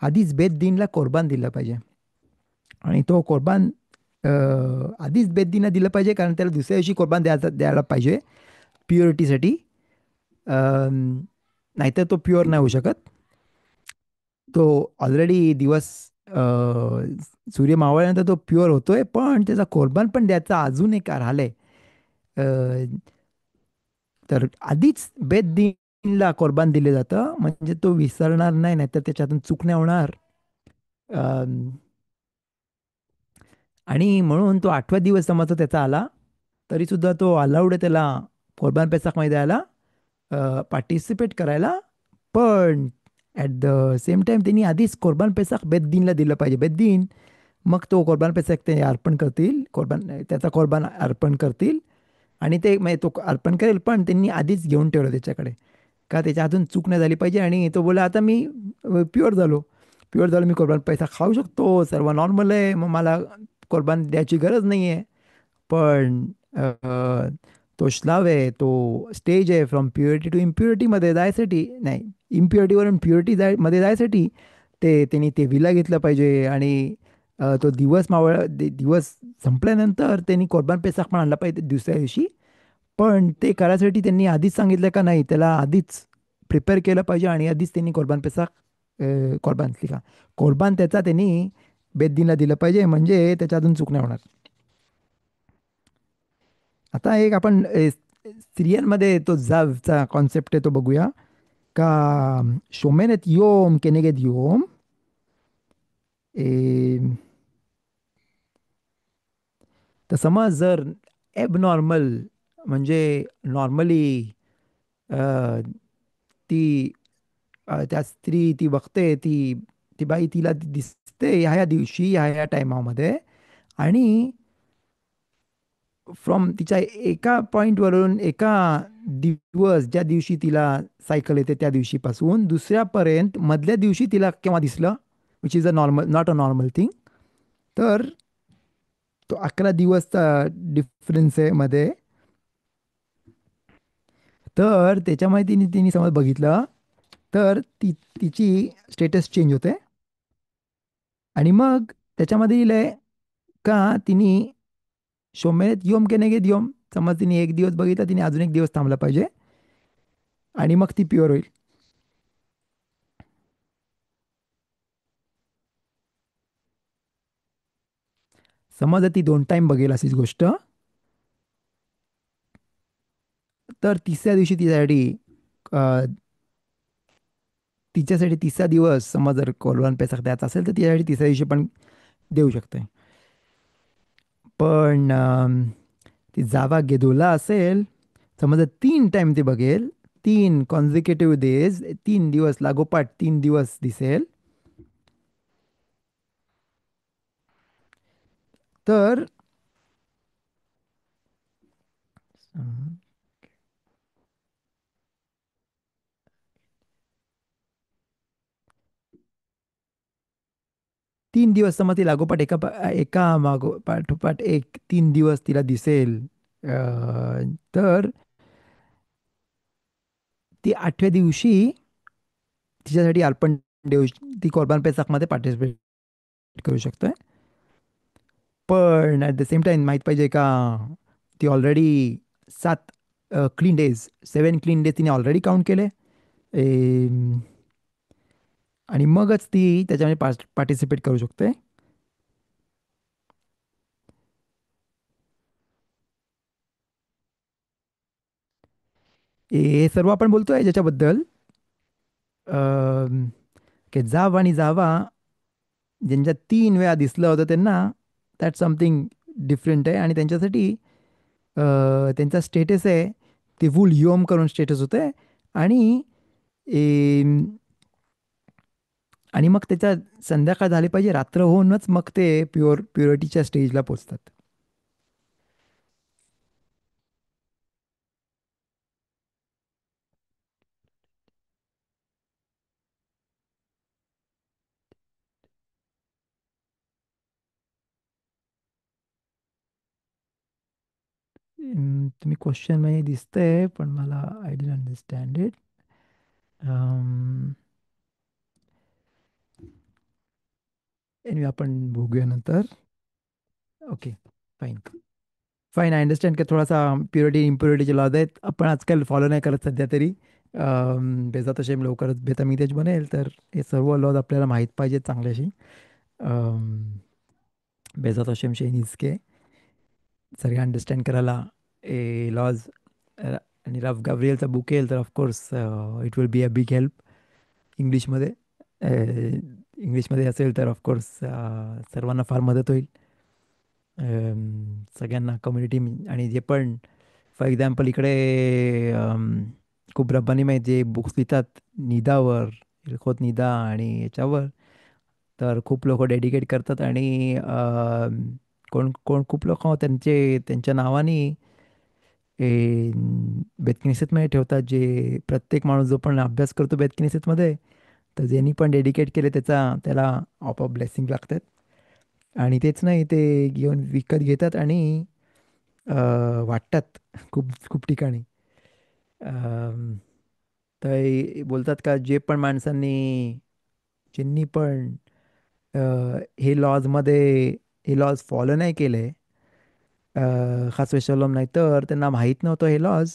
आधीच बेद दिनला कोरबान दिलं पाहिजे. आणि तो कोरबान आधीच बेद दिनला दिलं पाहिजे कारण त्याला दुसऱ्या दिवशी कोरबान द्यायला पाहिजे प्युरिटीसाठी. नाहीतर तो प्युअर नाही होऊ शकत. तो ऑलरेडी दिवस सूर्य मावळल्यानंतर तो प्युअर होतोय पण त्याचा कोरबान पण द्यायचा अजून एक राहिलंय. तर आधीच बेद दिनला कोरबान दिले जातं म्हणजे तो विसरणार नाही नाहीतर त्याच्यातून चूक नाही होणार. आणि म्हणून तो 8व्या दिवस समज त्याचा आला तरी सुद्धा तो अलाउड आहे त्याला कोरबान पेसाख मध्ये द्यायला पार्टिसिपेट करायला. पण ॲट द सेम टाइम त्यांनी आधीच कोरबान पेसाख बेद्दीनला दिलं पाहिजे. बेद्दीन मग तो कोरबान पेसाख ते अर्पण करतील त्याचा कोरबान अर्पण करतील आणि ते म्हणजे तो अर्पण करेल पण त्यांनी आधीच घेऊन ठेवलं त्याच्याकडे का त्याच्या अजून चूक नाही झाली पाहिजे. आणि तो बोला आता मी प्युअर झालो मी कोरबान पैसा खाऊ शकतो सर्व नॉर्मल आहे मग मला कोरबान द्यायची गरज नाही आहे. पण तो श्लाव आहे तो स्टेज आहे फ्रॉम प्युरिटी टू इम्प्युरिटीमध्ये जायसाठी नाही इम्प्युरिटीवरून प्युरिटी मध्ये जायसाठी त्यांनी ते विला घेतलं पाहिजे. आणि तो दिवस संपल्यानंतर त्यांनी कोरबान पेसाख पण आणला पाहिजे दुसऱ्या दिवशी. पण ते करायसाठी त्यांनी आधीच सांगितलं का नाही त्याला आधीच प्रिपेअर केलं पाहिजे आणि आधीच त्यांनी कोरबान त्याचा त्यांनी बेद्दीनला दिलं पाहिजे म्हणजे त्याच्या अजून चूक नाही होणार. आता एक आपण स्त्रियांमध्ये तो जावचा कॉन्सेप्ट आहे तो बघूया का शोमेनेत योम केनेगेद योम. तर समज जर एबनॉर्मल म्हणजे नॉर्मली ती त्या स्त्री ती बघते ती बाई तिला दिसते ह्या दिवशी ह्या टायमामध्ये आणि फ्रॉम तिच्या एका पॉईंटवरून एका दिवस ज्या दिवशी तिला सायकल येते त्या दिवशीपासून दुसऱ्यापर्यंत मधल्या दिवशी तिला केव्हा दिसलं which is not a normal thing. तर तो 11 दिवसचा डिफरन्स आहे मध्ये. तर त्याच्यामध्ये तिने समज बघितलं तर तिची स्टेटस चेंज होते. आणि मग त्याच्यामध्ये लिहिलंय का तिने शोमेत योम के नेगेद योम समज तिने 1 दिवस बघितला तिने अजून 1 दिवस थांबला पाहिजे आणि मग ती प्युअर होईल. समज ती 2 टाइम बघेल अशीच गोष्ट तर तिसऱ्या दिवशी तिच्यासाठी 3रा दिवस समज जर कोरबान पेसाख द्यायचा असेल तर तिच्यासाठी 3ऱ्या दिवशी पण देऊ शकते. पण ती जावा गेदोला असेल समज 3 टाइम ती बघेल 3 कॉन्झिक्युटिव्ह डेज 3 दिवस लागोपाठ 3 दिवस दिसेल तर अं, 3 दिवस तर मग ती लागोपाठ एका पाठोपाठ एक 3 दिवस तिला दिसेल. तर ती 8व्या दिवशी तिच्यासाठी अर्पण देऊ ती कोरबान पेसाकमध्ये पार्टिसिपेट करू शकते. पण ॲट द सेम टाइम माहीत पाहिजे का ती ऑलरेडी 7 क्लीन डेज तिने ऑलरेडी काउंट केले. एम, आणि मगच ती त्याच्यामध्ये पार्टिसिपेट करू शकते. हे सर्व आपण बोलतोय ज्याच्याबद्दल अम, की जाव आणि जावा ज्यांच्या 3 वेळा दिसलं होतं त्यांना दॅट समथिंग डिफरंट आहे. आणि त्यांच्यासाठी त्यांचा स्टेटस आहे ते वूल योम करून स्टेटस होते. आणि एम, आणि मग त्याच्या संध्याकाळ झाली पाहिजे, रात्र होऊनच मग ते प्युरिटीच्या स्टेजला पोचतात. तुम्ही क्वेश्चन मध्ये दिसतंय पण मला I didn't understand it. Anyway आपण बघूया नंतर. Okay, fine fine, I understand की थोडासा प्युरिटी इम्प्युरिटीचे लॉज आहेत आपण आजकाल फॉलो नाही करत सध्या तरी. बेजात शेम लवकरच बेतामितेज बनेल तर हे सर्व लॉज आपल्याला माहीत पाहिजेत चांगल्याशी. बेजात शेम शेनीज के सगळे अंडरस्टँड करायला ए लॉज. आणि रफ गाव्रिएलचा बुक येईल तर of course it will be a big help इंग्लिशमध्ये. इंग्लिशमध्ये असेल तर ऑफकोर्स सर्वांना फार मदत होईल. सगळ्यांना कम्युनिटी आणि जे पण फॉर एक्झाम्पल इकडे खूप रब्बानी माहीत जे बुक्स लिहितात निदावर, इल्खोत निदा आणि याच्यावर, तर खूप लोक डेडिकेट करतात. आणि कोण कोण खूप लोक त्यांच्या नावाने बेतकिनिसेतमध्ये ठेवतात. जे प्रत्येक माणूस जो पण अभ्यास करतो बेतकिनिसेतमध्ये तर ज्यांनी पण डेडिकेट केले त्याला आपोआप ब्लेसिंग लागतात. आणि तेच नाही ते घेऊन विकत घेतात आणि वाटतात खूप खूप ठिकाणी. अम, तर बोलतात का जे पण माणसांनी ज्यांनी पण अ, हे लॉजमध्ये हे लॉज फॉलो नाही केले, खास विषयलोम नाही तर त्यांना माहीत नव्हतं हे लॉज,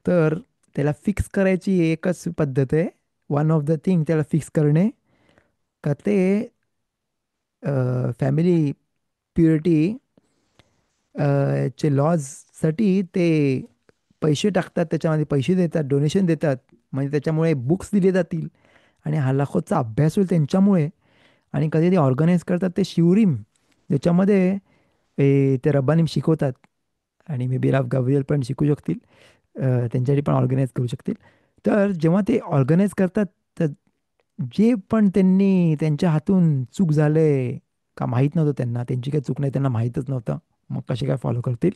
तर त्याला फिक्स करायची एकच पद्धत आहे. वन ऑफ द थिंग त्याला फिक्स करणे का ते फॅमिली प्युरिटी चे लॉजसाठी ते पैसे टाकतात, त्याच्यामध्ये पैसे देतात, डोनेशन देतात. म्हणजे त्याच्यामुळे बुक्स दिले जातील आणि हा लाखोचा अभ्यास होईल त्यांच्यामुळे. आणि कधी ते ऑर्गनाईज करतात ते शिवरिम ज्याच्यामध्ये ते रब्बानीम शिकवतात. आणि मे बी राव गाव्रियल पण शिकू शकतील, त्यांच्यासाठी पण ऑर्गनाईज करू शकतील. तर जेव्हा ते ऑर्गनाईज करतात तर जे पण त्यांनी त्यांच्या हातून चूक झाले का माहीत नव्हतं त्यांना, त्यांची काही चूक नाही, त्यांना माहीतच नव्हतं, मग कसे काय फॉलो करतील.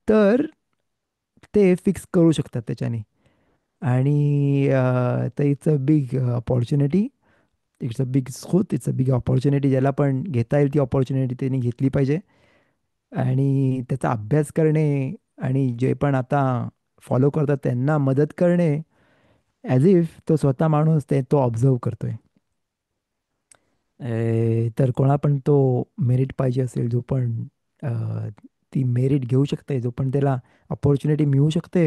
तर ते फिक्स करू शकतात त्याच्याने. आणि तर it's a big opportunity, it's a big scope, it's a big opportunity. ज्याला पण घेता येईल ती अपॉर्च्युनिटी त्यांनी घेतली पाहिजे. आणि त्याचा अभ्यास करणे आणि जे पण आता फॉलो करतात त्यांना मदत करणे ॲज इफ तो स्वतः माणूस तो ऑब्झर्व करतोय. तर कोणा पण तो मेरिट पाहिजे असेल, जो पण अ, ती मेरिट घेऊ शकते, जो पण त्याला अपॉर्च्युनिटी मिळू शकते,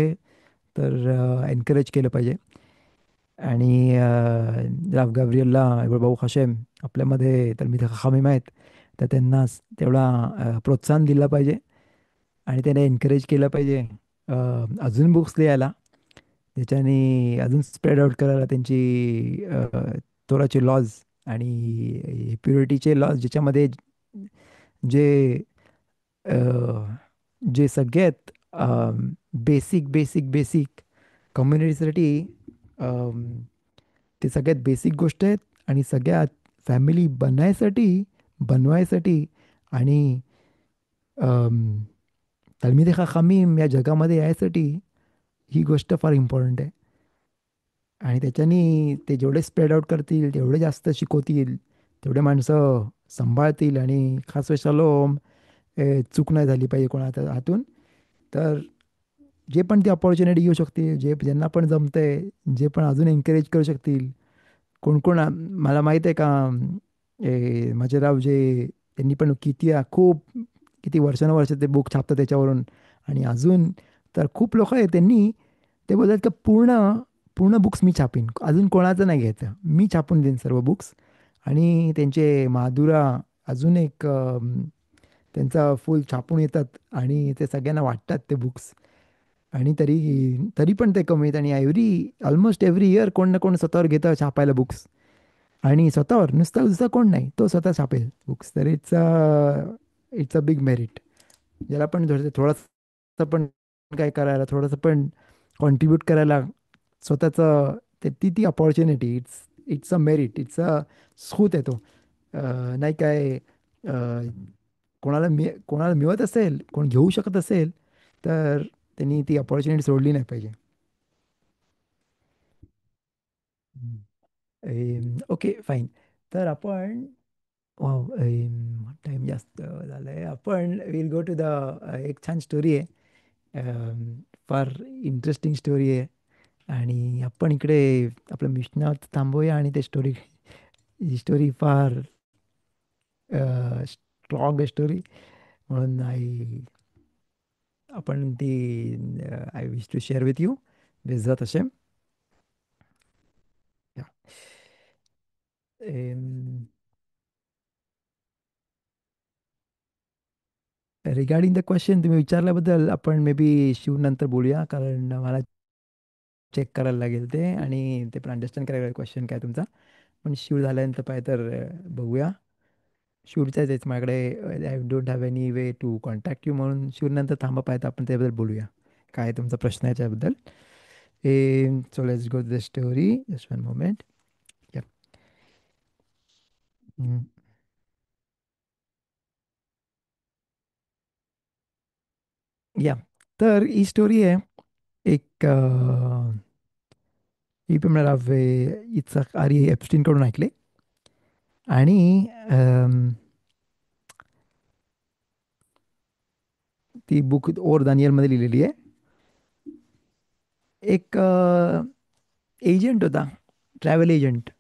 तर एनकरेज केलं पाहिजे. आणि राव गाव्रिएलला भाऊ हशेम आपल्यामध्ये तर मी हमीम आहेत, तर त्यांना तेवढा प्रोत्साहन दिलं पाहिजे आणि त्याने एनकरेज केलं पाहिजे अजून बुक्स लिहायला, ज्याच्याने अजून स्प्रेड आउट करायला त्यांची तोराचे लॉज आणि प्युरिटीचे लॉज, ज्याच्यामध्ये जे अ, जे सगळ्यात बेसिक बेसिक बेसिक कम्युनिटीसाठी ते सगळ्यात बेसिक गोष्ट आहेत. आणि सगळ्यात फॅमिली बनायसाठी बनवायसाठी आणि तलमिदे खमीम या जगामध्ये यायसाठी ही गोष्ट फार इम्पॉर्टंट आहे. आणि त्याच्यानी ते जेवढे स्प्रेड आउट करतील तेवढे जास्त शिकवतील, तेवढे माणसं सांभाळतील. आणि खास शालोम चूक नाही झाली पाहिजे कोणाच्या हातून. तर जे पण ती अपॉर्च्युनिटी घेऊ शकतील, जे ज्यांना पण जमतंय, जे पण अजून एन्करेज करू शकतील, कोण कोण मला माहीत आहे का, माझे जे त्यांनी पण खूप किती वर्षानुवर्ष ते बुक छापतात त्याच्यावरून. आणि अजून तर खूप लोक आहेत, त्यांनी ते बोलतात की पूर्ण पूर्ण बुक्स मी छापीन, अजून कोणाचं नाही घ्यायचं, मी छापून देईन सर्व बुक्स. आणि त्यांचे माधुरा अजून एक त्यांचा फुल छापून येतात आणि ते सगळ्यांना वाटतात ते बुक्स. आणि तरी तरी पण ते कमी आहेत. आणि ऑलमोस्ट एव्हरी इयर कोण ना कोण स्वतःवर घेतं छापायला बुक्स. आणि स्वतःवर नुसतं दुसरं कोण नाही, तो स्वतः छापेल बुक्स. तर इट्स अ बिग मेरिट. ज्याला पण थोडंसं पण काय करायला, थोडंसं पण कॉन्ट्रीब्यूट करायला स्वतःचं, ती opportunity, it's it's a merit, it's a स्कूत आहे तो. नाही काय, कोणाला मिळत असेल, कोण घेऊ शकत असेल, तर त्यांनी ती अपॉर्च्युनिटी सोडली नाही पाहिजे. Okay, fine. तर आपण वाव, टाईम जास्त झालाय. आपण विल गो टू द एक छान स्टोरी आहे. फार इंटरेस्टिंग स्टोरी आहे. आणि आपण इकडे आपलं मिशनात थांबूया आणि ते स्टोरी, ही स्टोरी फार स्ट्रॉंग स्टोरी म्हणून आपण ती I wish to share with you बेझत हशेम. रिगार्डिंग द क्वेश्चन तुम्ही विचारल्याबद्दल आपण मे बी शिव नंतर बोलूया, कारण मला चेक करायला लागेल ते, आणि ते पण अंडरस्टँड करायला लागेल क्वेश्चन काय तुमचा. पण शिव झाल्यानंतर पाहिजे तर बघूया. शिवच्याच आहेत माझ्याकडे, I don't have any way to contact you, म्हणून शिवनंतर थांबा पाहिजे आपण त्याबद्दल बोलूया, काय तुमचा प्रश्न आहे त्याबद्दल. So let's go to the story, just one moment. या या तर ही स्टोरी आहे एक, ही पण मला इत्साक आरी एप्स्टीन कडून ऐकले. आणि ती बुक ओर दानियलमध्ये लिहिलेली आहे. एक एजंट होता, ट्रॅव्हल एजंट.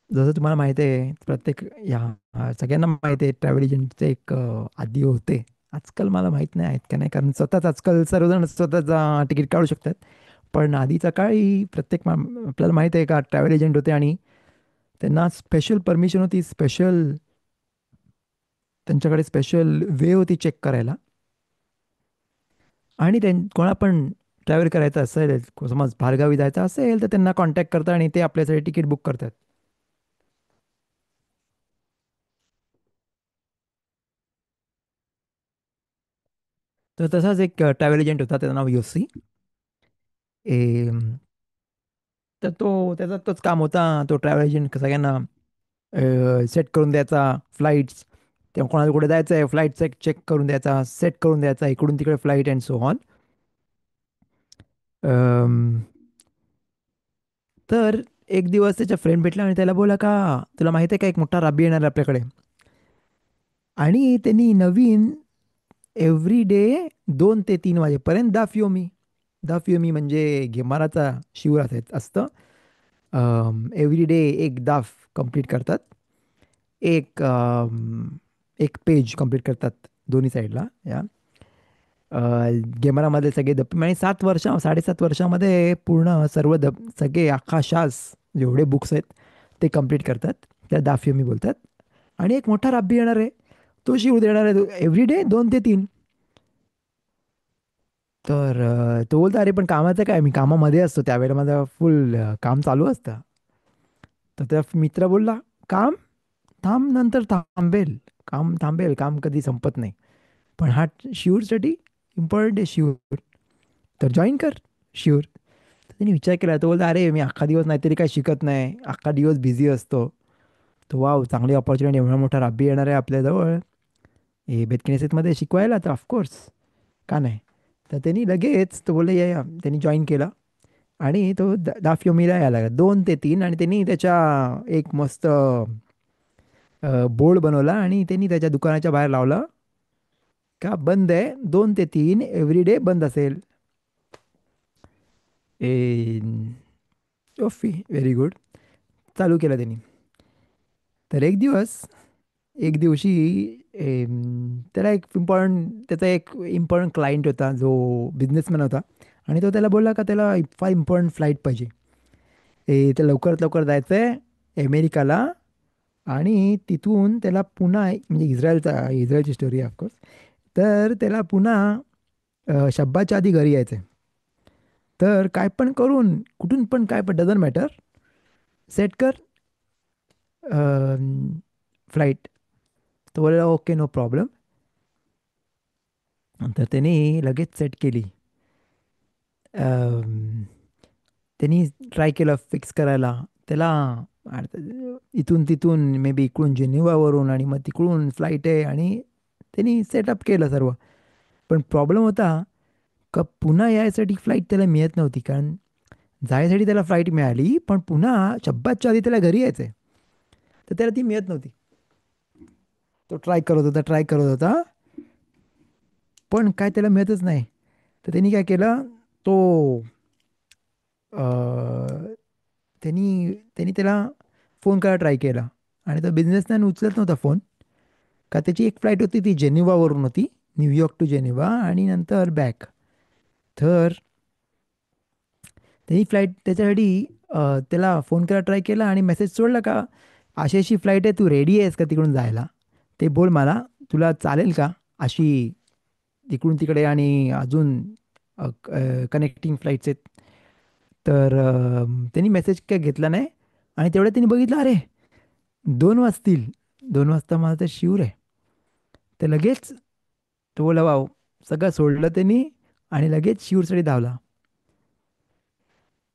जसं तुम्हाला माहिती आहे, प्रत्येक सगळ्यांना माहिती आहे ट्रॅव्हल एजंटचे एक आधी होते. आजकाल मला माहीत नाही आहेत का नाही, कारण स्वतःच आजकाल सर्वजण स्वतःचा तिकीट काढू शकतात. पण आधीच्या काळी आपल्याला माहीत आहे का, ट्रॅव्हल एजंट होते. आणि त्यांना स्पेशल परमिशन होती, त्यांच्याकडे स्पेशल वे होती चेक करायला. आणि कोणा पण ट्रॅव्हल करायचं असेल, समज बाहेरगावी जायचं असेल, तर त्यांना कॉन्टॅक्ट करतात आणि ते आपल्यासाठी तिकीट बुक करतात. तर तसाच एक ट्रॅव्हल एजंट होता, त्याचं नाव योसी. तर त्याचा तोच काम होता. तो ट्रॅव्हल एजंट सगळ्यांना सेट करून द्यायचा फ्लाईट्स, तेव्हा कोणाला कुठे जायचं आहे फ्लाईट चेक करून द्यायचा, सेट करून द्यायचा, इकडून तिकडे फ्लाईट अँड सो ऑन. तर एक दिवस त्याच्या फ्रेंड भेटला आणि त्याला बोला का, तुला माहिती आहे का एक मोठा राबी येणार आहे आपल्याकडे. आणि त्यांनी नवीन एव्हरी डे 2 ते 3 वाजेपर्यंत दाफयोमी म्हणजे घेमाराचा शिवरात असतं. एव्हरी डे एक दाफ कंप्लीट करतात, एक पेज कंप्लीट करतात दोन्ही साईडला. या गेमरामध्ये सगळे दप्पे, म्हणजे 7 वर्षामध्ये पूर्ण सर्व सगळे अख्खा शास जेवढे बुक्स आहेत ते कंप्लीट करतात, त्या दाफयोमी बोलतात. आणि एक मोठा राब्बी येणार आहे, तो शिव देणार आहे एव्हरी डे 2 ते 3. तर तो बोलतो, अरे पण कामाचं काय, मी कामामध्ये असतो त्यावेळेला, माझं फुल काम चालू असतं. तर त्या मित्र बोलला, काम थांब, नंतर थांबेल, काम कधी संपत नाही. पण हा शिवरसाठी इम्पॉर्टंट आहे शिवर, तर जॉईन कर शिवर. तर त्यांनी विचार केला, तो बोलतो, अरे मी अख्खा दिवस नाहीतरी काय शिकत नाही, अख्खा दिवस बिझी असतो. तो वाव, चांगली ऑपॉर्च्युनिटी, एवढा मोठा राब्बी येणार आहे आपल्याजवळ हे बेतकिनेसेतमध्ये शिकवायला, तर ऑफकोर्स का नाही. तर त्यांनी लगेच तो बोलले या या, त्यांनी जॉईन केला. आणि तो दाफयोमीला यायला लागला 2 ते 3, आणि त्यांनी त्याच्या एक मस्त बोर्ड बनवला आणि त्यांनी त्याच्या दुकानाच्या बाहेर लावला का बंद आहे, 2 ते 3 एव्हरी बंद असेल. ए ओफी, व्हेरी गुड. चालू केलं त्यांनी. तर एक दिवशी त्याला त्याचा एक इम्पॉर्टंट क्लायंट होता जो बिझनेसमॅन होता. आणि तो त्याला बोलला का त्याला फार इम्पॉर्टंट फ्लाईट पाहिजे, ते लवकरात लवकर जायचं आहे अमेरिकाला. आणि तिथून त्याला पुन्हा म्हणजे इस्रायलची स्टोरी आहे ऑफकोर्स. तर त्याला पुन्हा शब्बाच्या आधी घरी यायचं आहे. तर काय पण करून कुठून पण काय पण डझंट मॅटर, सेट कर फ्लाईट. तो बोलला ओके, नो प्रॉब्लेम. तर त्यांनी लगेच सेट केली. अम, त्यांनी ट्राय केलं फिक्स करायला त्याला. इथून तिथून मे बी इकडून जेनिवावरून आणि मग तिकडून फ्लाईट आहे, आणि त्यांनी सेटअप केलं सर्व. पण प्रॉब्लेम होता का पुन्हा यायसाठी फ्लाईट त्याला मिळत नव्हती. कारण जायसाठी त्याला फ्लाईट मिळाली, पण पुन्हा शब्बाच्या आधी त्याला घरी यायचं आहे, तर त्याला ती मिळत नव्हती. तो ट्राय करत होता, पण काय त्याला मिळतच नाही. तर त्यांनी काय केलं, तो अं, त्यांनी त्याला फोन करायला ट्राय केला. आणि तो बिझनेसमॅन उचलत नव्हता फोन, का त्याची एक फ्लाईट होती ती जेनिवावरून होती, न्यूयॉर्क टू जेनिवा आणि नंतर बॅक. तर त्यांनी फ्लाईट त्याच्यासाठी त्याला फोन करायला ट्राय केला आणि मेसेज सोडला का अशी अशी फ्लाईट आहे, तू रेडी आहेस का तिकडून जायला, ते बोल मला, तुला चालेल का अशी इकडून तिकडे आणि अजून कनेक्टिंग फ्लाईट्स आहेत. तर त्यांनी मेसेज काय घेतला नाही. आणि तेवढ्यात त्यांनी बघितलं, अरे 2 वाजतील, 2 वाजता माझं तर शिवर आहे. तर लगेच तो बोला वाव, सगळं सोडलं त्यांनी आणि लगेच शिवरसाठी धावला.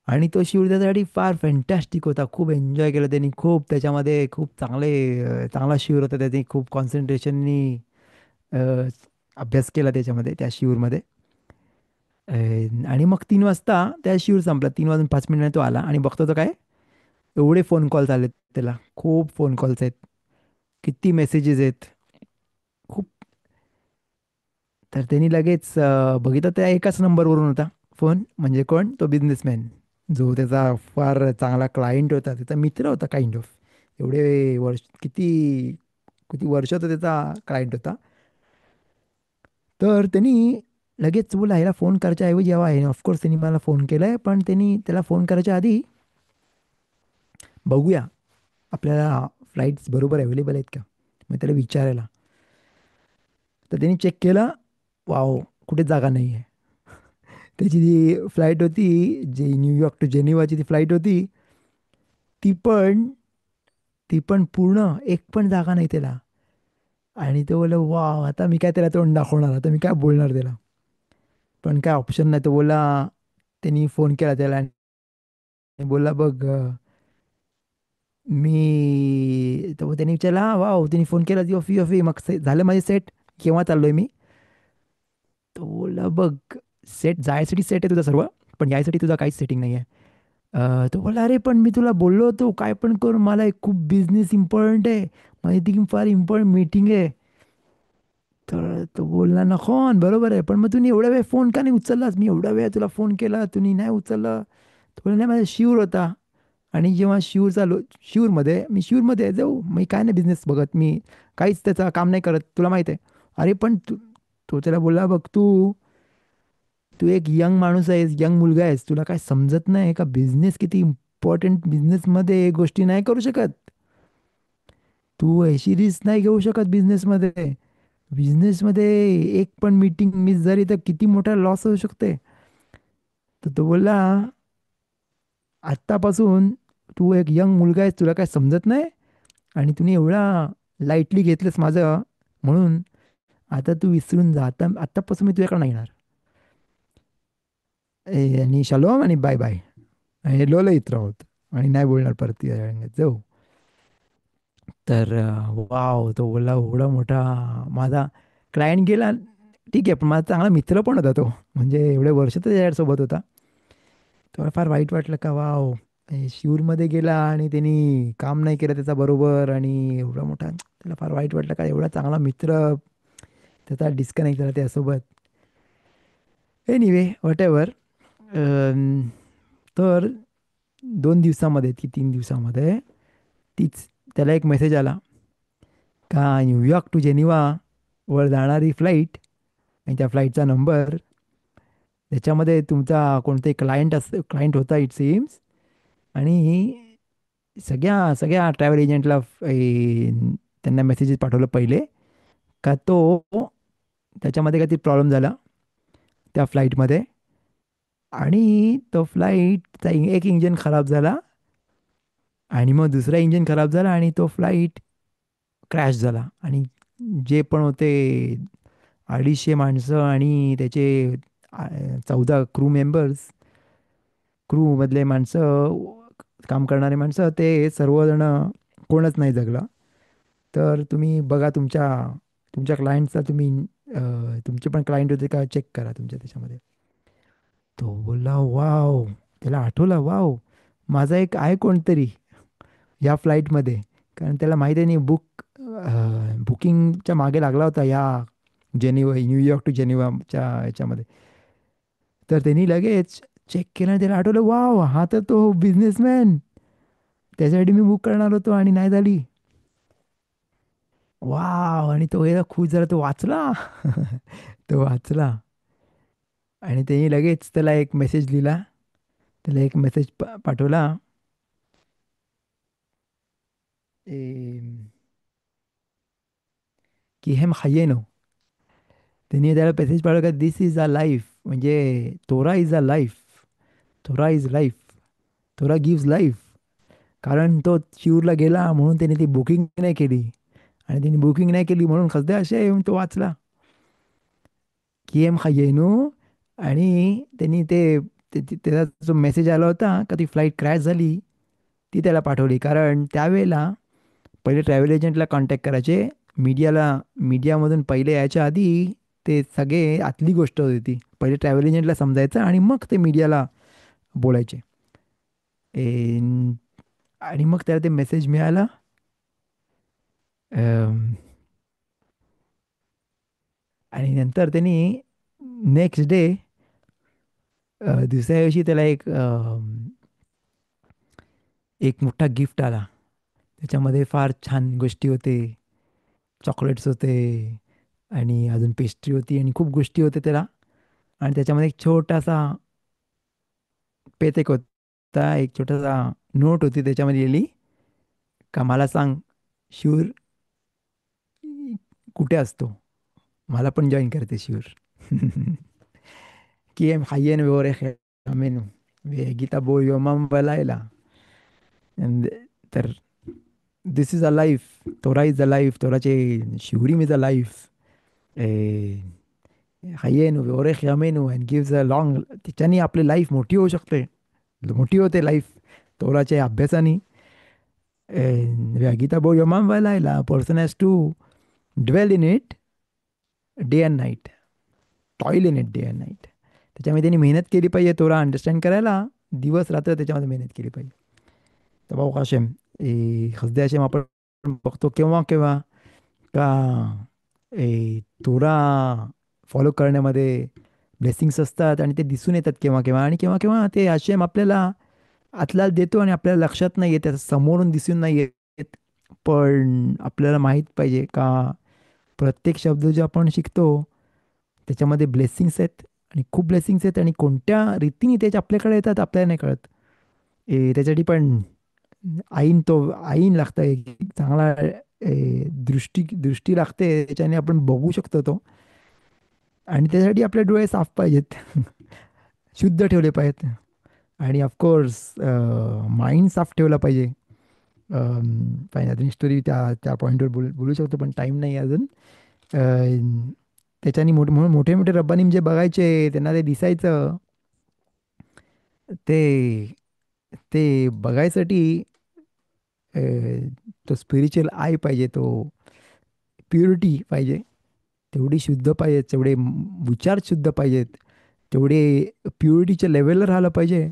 आणि तो शिवर त्याच्यासाठी फार फॅन्टॅस्टिक होता, खूप एन्जॉय केलं त्यांनी, खूप त्याच्यामध्ये खूप चांगला शिवर होता. त्याने खूप कॉन्सन्ट्रेशननी अभ्यास केला त्याच्यामध्ये, त्या शिवरमध्ये. आणि मग 3 वाजता त्या शिवर संपला, 3 वाजून 5 मिनिटांनी तो आला आणि बघतो तर काय, एवढे फोन कॉल्स आलेत त्याला, खूप फोन कॉल्स आहेत, किती मेसेजेस आहेत, खूप. तर त्यांनी लगेच बघितलं, त्या एकाच नंबरवरून होता फोन. म्हणजे कोण, तो बिझनेसमॅन जो त्याचा फार चांगला क्लायंट होता, त्याचा मित्र होता काइंड ऑफ. एवढे वर्ष, किती किती वर्ष होता त्याचा क्लायंट होता. तर त्यांनी लगेच बोला ह्याला फोन करायच्या ऐवजी जेव्हा आहे ऑफकोर्स त्यांनी मला फोन केला आहे, पण त्यांनी त्याला फोन करायच्या आधी बघूया आपल्याला फ्लाईट्स बरोबर अवेलेबल आहेत का, मग त्याला विचारायला. तर त्यांनी चेक केला, वाव, कुठेच जागा नाही आहे. त्याची जी फ्लाईट होती, जी न्यूयॉर्क टू जेनिवाची ती फ्लाईट होती, ती पण ती पण पूर्ण, एक पण जागा नाही त्याला. आणि तो बोला वाव, आता मी काय त्याला तोंड दाखवणार, आता मी काय बोलणार त्याला. पण काय ऑप्शन नाही. तो बोला, त्यांनी फोन केला त्याला आणि बोलला बघ तो त्यांनी विचारला, "हा वाव, त्यांनी फोन केला, ऑफी ऑफी मग झालं माझे सेट, केव्हा चाललोय मी." तो बोलला बघ, सेट जायसाठी सेट आहे तुझा सर्व, पण यायसाठी तुझा काहीच सेटिंग नाही आहे. तो बोलला अरे पण मी तुला बोललो होतो काय पण करून, मला एक खूप बिझनेस इम्पॉर्टंट आहे, माझी ती फार इम्पॉर्टंट मीटिंग आहे. तर तो बोलला नकोन, बरोबर आहे, पण मग तुम्ही एवढा वेळ फोन का नाही उचललास, मी एवढा वेळ तुला फोन केला, तुम्ही नाही उचलला. तो बोलला नाही, माझा शिवर होता. आणि जेव्हा शिवरमध्ये जाऊ, मी काय नाही बिझनेस बघत, मी काहीच त्याचं काम नाही करत, तुला माहिती आहे. अरे पण तो त्याला बोलला बघ, तू तू एक यंग माणूस आहेस, यंग मुलगा आहेस, तुला काय समजत नाही का बिझनेस किती इम्पॉर्टंट, बिझनेसमध्ये गोष्टी नाही करू शकत तू, अशी रिस्क नाही घेऊ शकत बिझनेसमध्ये. बिझनेसमध्ये एक पण मीटिंग मिस झाली तर किती मोठा लॉस होऊ शकते. तर तो बोलला, आत्तापासून तू एक यंग मुलगा आहेस, तुला काय समजत नाही, आणि तुम्ही एवढा लाईटली घेतलंस माझं, म्हणून आता तू विसरून जा, आत्तापासून मी तुझ्याकडे नाही येणार. आणि शलोम आणि बाय बाय, आणि लोला येत राहोत, आणि नाही बोलणार परत तुझ्या जाऊ. तर वाव, तो बोलला एवढा मोठा माझा क्लायंट गेला. ठीक आहे, पण माझा चांगला मित्र पण होता तो, म्हणजे एवढे वर्ष तर त्याच्यासोबत होता. तेव्हा फार वाईट वाटलं का वाव, शिवरमध्ये गेला आणि त्यांनी काम नाही केलं त्याचा बरोबर, आणि एवढा मोठा, त्याला फार वाईट वाटलं का एवढा चांगला मित्र त्याचा डिस्कनेक्ट झाला त्यासोबत. Anyway what ever. तर 2 दिवसामध्ये की 3 दिवसामध्ये तीच त्याला एक मेसेज आला का न्यूयॉर्क टू जेनिवा वर जाणारी फ्लाईट आणि त्या फ्लाईटचा नंबर, त्याच्यामध्ये तुमचा कोणताही क्लायंट होता इट सीम्स. आणि सगळ्या सगळ्या ट्रॅव्हल एजंटला त्यांना मेसेजेस पाठवलं पहिले का तो, त्याच्यामध्ये काहीतरी प्रॉब्लेम झाला त्या फ्लाईटमध्ये, आणि तो फ्लाईटचा एक इंजिन खराब झाला, आणि मग दुसरा इंजिन खराब झाला, आणि तो फ्लाईट क्रॅश झाला. आणि जे पण होते 250 माणसं आणि त्याचे 14 क्रू मेंबर्स, क्रूमधले माणसं, काम करणारे माणसं, ते सर्वजण कोणच नाही जगला. तर तुम्ही बघा तुमच्या तुमच्या क्लायंटचा, तुम्ही तुमचे पण क्लायंट होते का चेक करा तुमच्या त्याच्यामध्ये. तो बोलला वाव, त्याला आठवला वाव, माझा एक आहे कोणतरी या फ्लाईटमध्ये, कारण त्याला माहिती आहे नाही, बुकिंगच्या मागे लागला होता या न्यूयॉर्क टू जेनिवाच्या याच्यामध्ये. तर त्यांनी लगेच चेक केलं आणि त्याला आठवलं वाव, हा तर तो बिझनेसमॅन, त्याच्यासाठी मी बुक करणार होतो आणि नाही झाली. वाव, आणि तो एकदा खुश झाला, तो वाचला. तो वाचला आणि त्यांनी लगेच त्याला एक मेसेज लिहिला, त्याला एक मेसेज पाठवला. ए, की हेम हायेनो. त्यांनी त्याला मेसेज पाठवला का दिस इज अ लाईफ, म्हणजे तोरा is a life, Torah is life, तोरा गिव्स लाईफ. कारण तो चिऊरला गेला म्हणून त्याने ती बुकिंग नाही केली, आणि त्यांनी बुकिंग नाही केली म्हणून खसदा असे येऊन तो वाचला. की एम हायेनो. आणि त्यांनी त्याचा जो मेसेज आला होता का ती फ्लाईट क्रॅश झाली, ती त्याला पाठवली. कारण त्यावेळेला पहिले ट्रॅव्हल एजंटला कॉन्टॅक्ट करायचे, मीडियामधून पहिले यायच्या आधी ते सगळे आतली गोष्ट होती ती, पहिले ट्रॅव्हल एजंटला समजायचं आणि मग ते मीडियाला बोलायचे. आणि मग त्याला ते मेसेज मिळाला. अम, आणि नंतर त्यांनी नेक्स्ट डे, दुसऱ्या दिवशी त्याला एक मोठा गिफ्ट आला. त्याच्यामध्ये फार छान गोष्टी होते, चॉकलेट्स होते, आणि अजून पेस्ट्री होती, आणि खूप गोष्टी होत्या त्याला. आणि त्याच्यामध्ये एक छोटासा पेत एक होता, एक छोटासा नोट होती त्याच्यामध्ये लिहिली का मला सांग शूर कुठे असतो, मला पण जॉईन करते शूर. की एम हायेन वेओरेख अमेनू, गीता बो योमाम बलायला. तर this is a life, Torah is a life, तोराचे शिवरीम इज अ लाईफ. हायेन वेओरेख अमेनू अँड गिव्स अ लॉंग, त्याच्याने आपली लाईफ मोठी होऊ शकते, मोठी होते लाईफ तोराच्या अभ्यासाने. गीता बो योमाम बलायला, person has to dwell in it day and night, toil in it day and night. त्याच्यामध्ये त्यांनी मेहनत केली पाहिजे तोरा अंडरस्टँड करायला, दिवस रात्र त्याच्यामध्ये मेहनत केली पाहिजे. तर भाऊ काशेम, खसदे आशेम आपण बघतो केव्हा केव्हा का तोरा फॉलो करण्यामध्ये ब्लेसिंग्स असतात, आणि ते दिसून येतात केव्हा केव्हा, आणि केव्हा केव्हा ते आशेम आपल्याला आतला देतो आणि आपल्याला लक्षात नाही येत, त्याचं समोरून दिसून नाही येत. पण आपल्याला माहीत पाहिजे का प्रत्येक शब्द जो आपण शिकतो त्याच्यामध्ये ब्लेसिंग्स आहेत, आणि खूप ब्लेसिंग्स आहेत, आणि कोणत्या रीतीने त्याच्या आपल्याकडे येतात आपल्याला नाही कळत. त्याच्यासाठी पण आईन लागतं, एक चांगला दृष्टी दृष्टी लागते, त्याच्याने आपण बघू शकतो तो. आणि त्यासाठी आपले डोळे साफ पाहिजेत, शुद्ध ठेवले पाहिजेत, आणि ऑफकोर्स माइंड साफ ठेवला पाहिजे. पाहिजे अजून स्टोरी त्या त्या पॉईंटवर बोलू शकतो, पण टाईम नाही अजून. त्याच्याने म्हणून मोठे मोठे रब्बानी जे बघायचे त्यांना ते दिसायचं, ते ते बघायसाठी तो स्पिरिच्युअल आय पाहिजे, तो प्युरिटी पाहिजे, तेवढी शुद्ध पाहिजे, तेवढे विचार शुद्ध पाहिजेत, तेवढे प्युरिटीच्या लेवलला राहिलं पाहिजे.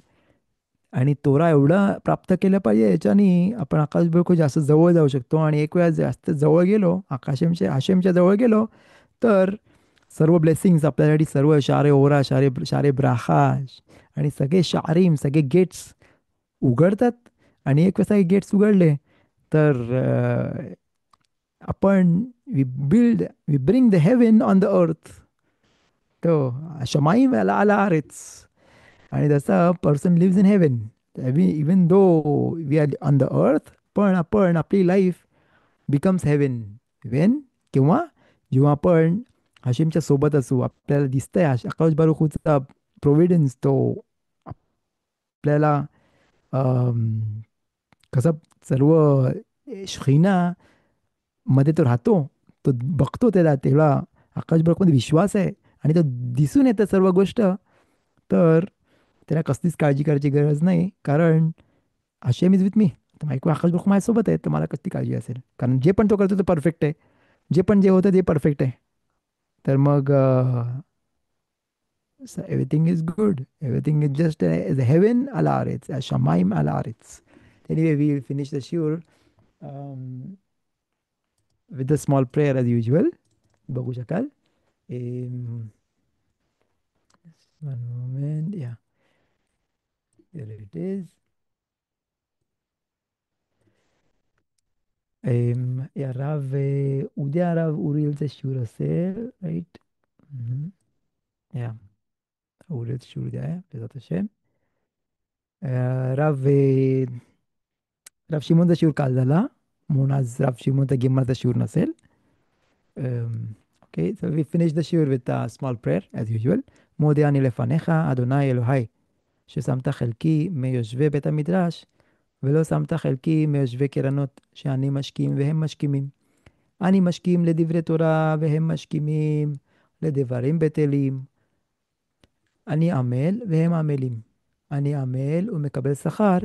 आणि तोरा एवढा प्राप्त केला पाहिजे, याच्याने आपण आकाश बिलकुल जास्त जवळ जाऊ शकतो. आणि एक वेळा जास्त जवळ गेलो, आशेमच्या जवळ गेलो, तर सर्व ब्लेसिंग्स आपल्यासाठी, सर्व शारे ओरा, शारे शारे ब्राहा आणि सगळे शारीम, सगळे गेट्स उघडतात. आणि एक वेळा गेट्स उघडले, तर आपण we bring the heaven on the earth. तो शमाईम आला आला आरेच. आणि जसा person lives in heaven, even though we are on the earth, पण आपण आपली लाईफ बिकम्स हेवन वेन, किंवा जेव्हा आपण हाशिमच्या सोबत असू, आपल्याला दिसतंय आकाश बारुखचा प्रोव्हिडन्स, तो आपल्याला कसं सर्व शखीना मध्ये तो राहतो, तो बघतो त्याला, तेव्हा आकाश बारुखमध्ये विश्वास आहे आणि तो दिसून येतं सर्व गोष्ट. तर त्याला कसलीच काळजी करायची गरज नाही, कारण आशेम इज विथ मी. तर ऐकू आकाश बारुख माझ्यासोबत आहे, तर मला कसली काळजी असेल, कारण जे पण तो करतो ते परफेक्ट आहे, जे होतं ते परफेक्ट आहे. तर मग everything is good, everything is just heaven अला आरेच, शमाईम अला आरेच. Anyway, we will finish the शिवर with a small prayer as usual. बघू शकाल. One moment, yeah, here it is. या राव, उद्या राव उरियलचा शिवर असेल, राईट? या उरियलचा शिवर उद्या आहे, त्याचा तसे. राव राव शिमोनचा शिवर काल झाला, म्हणून आज राव शिमोनचा गिम्माचा शिवर नसेल. Okay, so we finish the shiur with a small prayer as usual. מודה אני לפניך, אדוני אלוהי, ששמת חלקי מיושבי בית המדרש, ולא שמת חלקי מיושבי קרנות, שאני משכים והם משכימים. אני משכים לדברי תורה והם משכימים לדברים בטלים. אני עמל והם עמלים. אני עמל ומקבל שכר,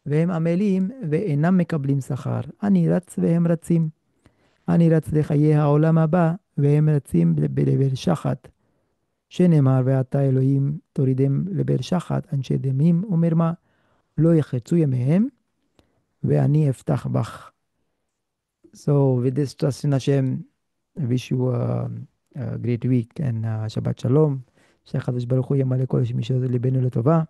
והם עמלים ואינם מקבלים שכר. אני רץ והם רצים. אני רץ לחיי העולם הבא, והם רצים לבאר שחת. שנאמר, ואתה אלוהים תורידם לבאר שחת, אנשי דמים ומרמה, לא יחצו ימיהם, ואני אפתח בך. So with this trust in Hashem, I wish you a great week and Shabbat Shalom. שהקדוש ברוך הוא ימלא כל שמשו ליבנו לטובה.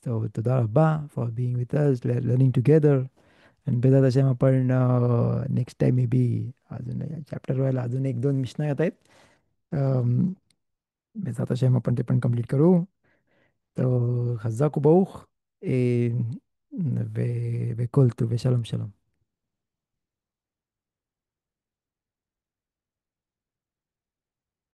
So תודה רבה for being with us, learning together. आणि बेदात अशा आपण next time may be अजून chapter व्हायला अजून 1-2 मिशना येत आहेत. बेदात अशा आपण ते पण कम्प्लीट करू. तो חזק וברוך, וכל טוב ושלום שלום.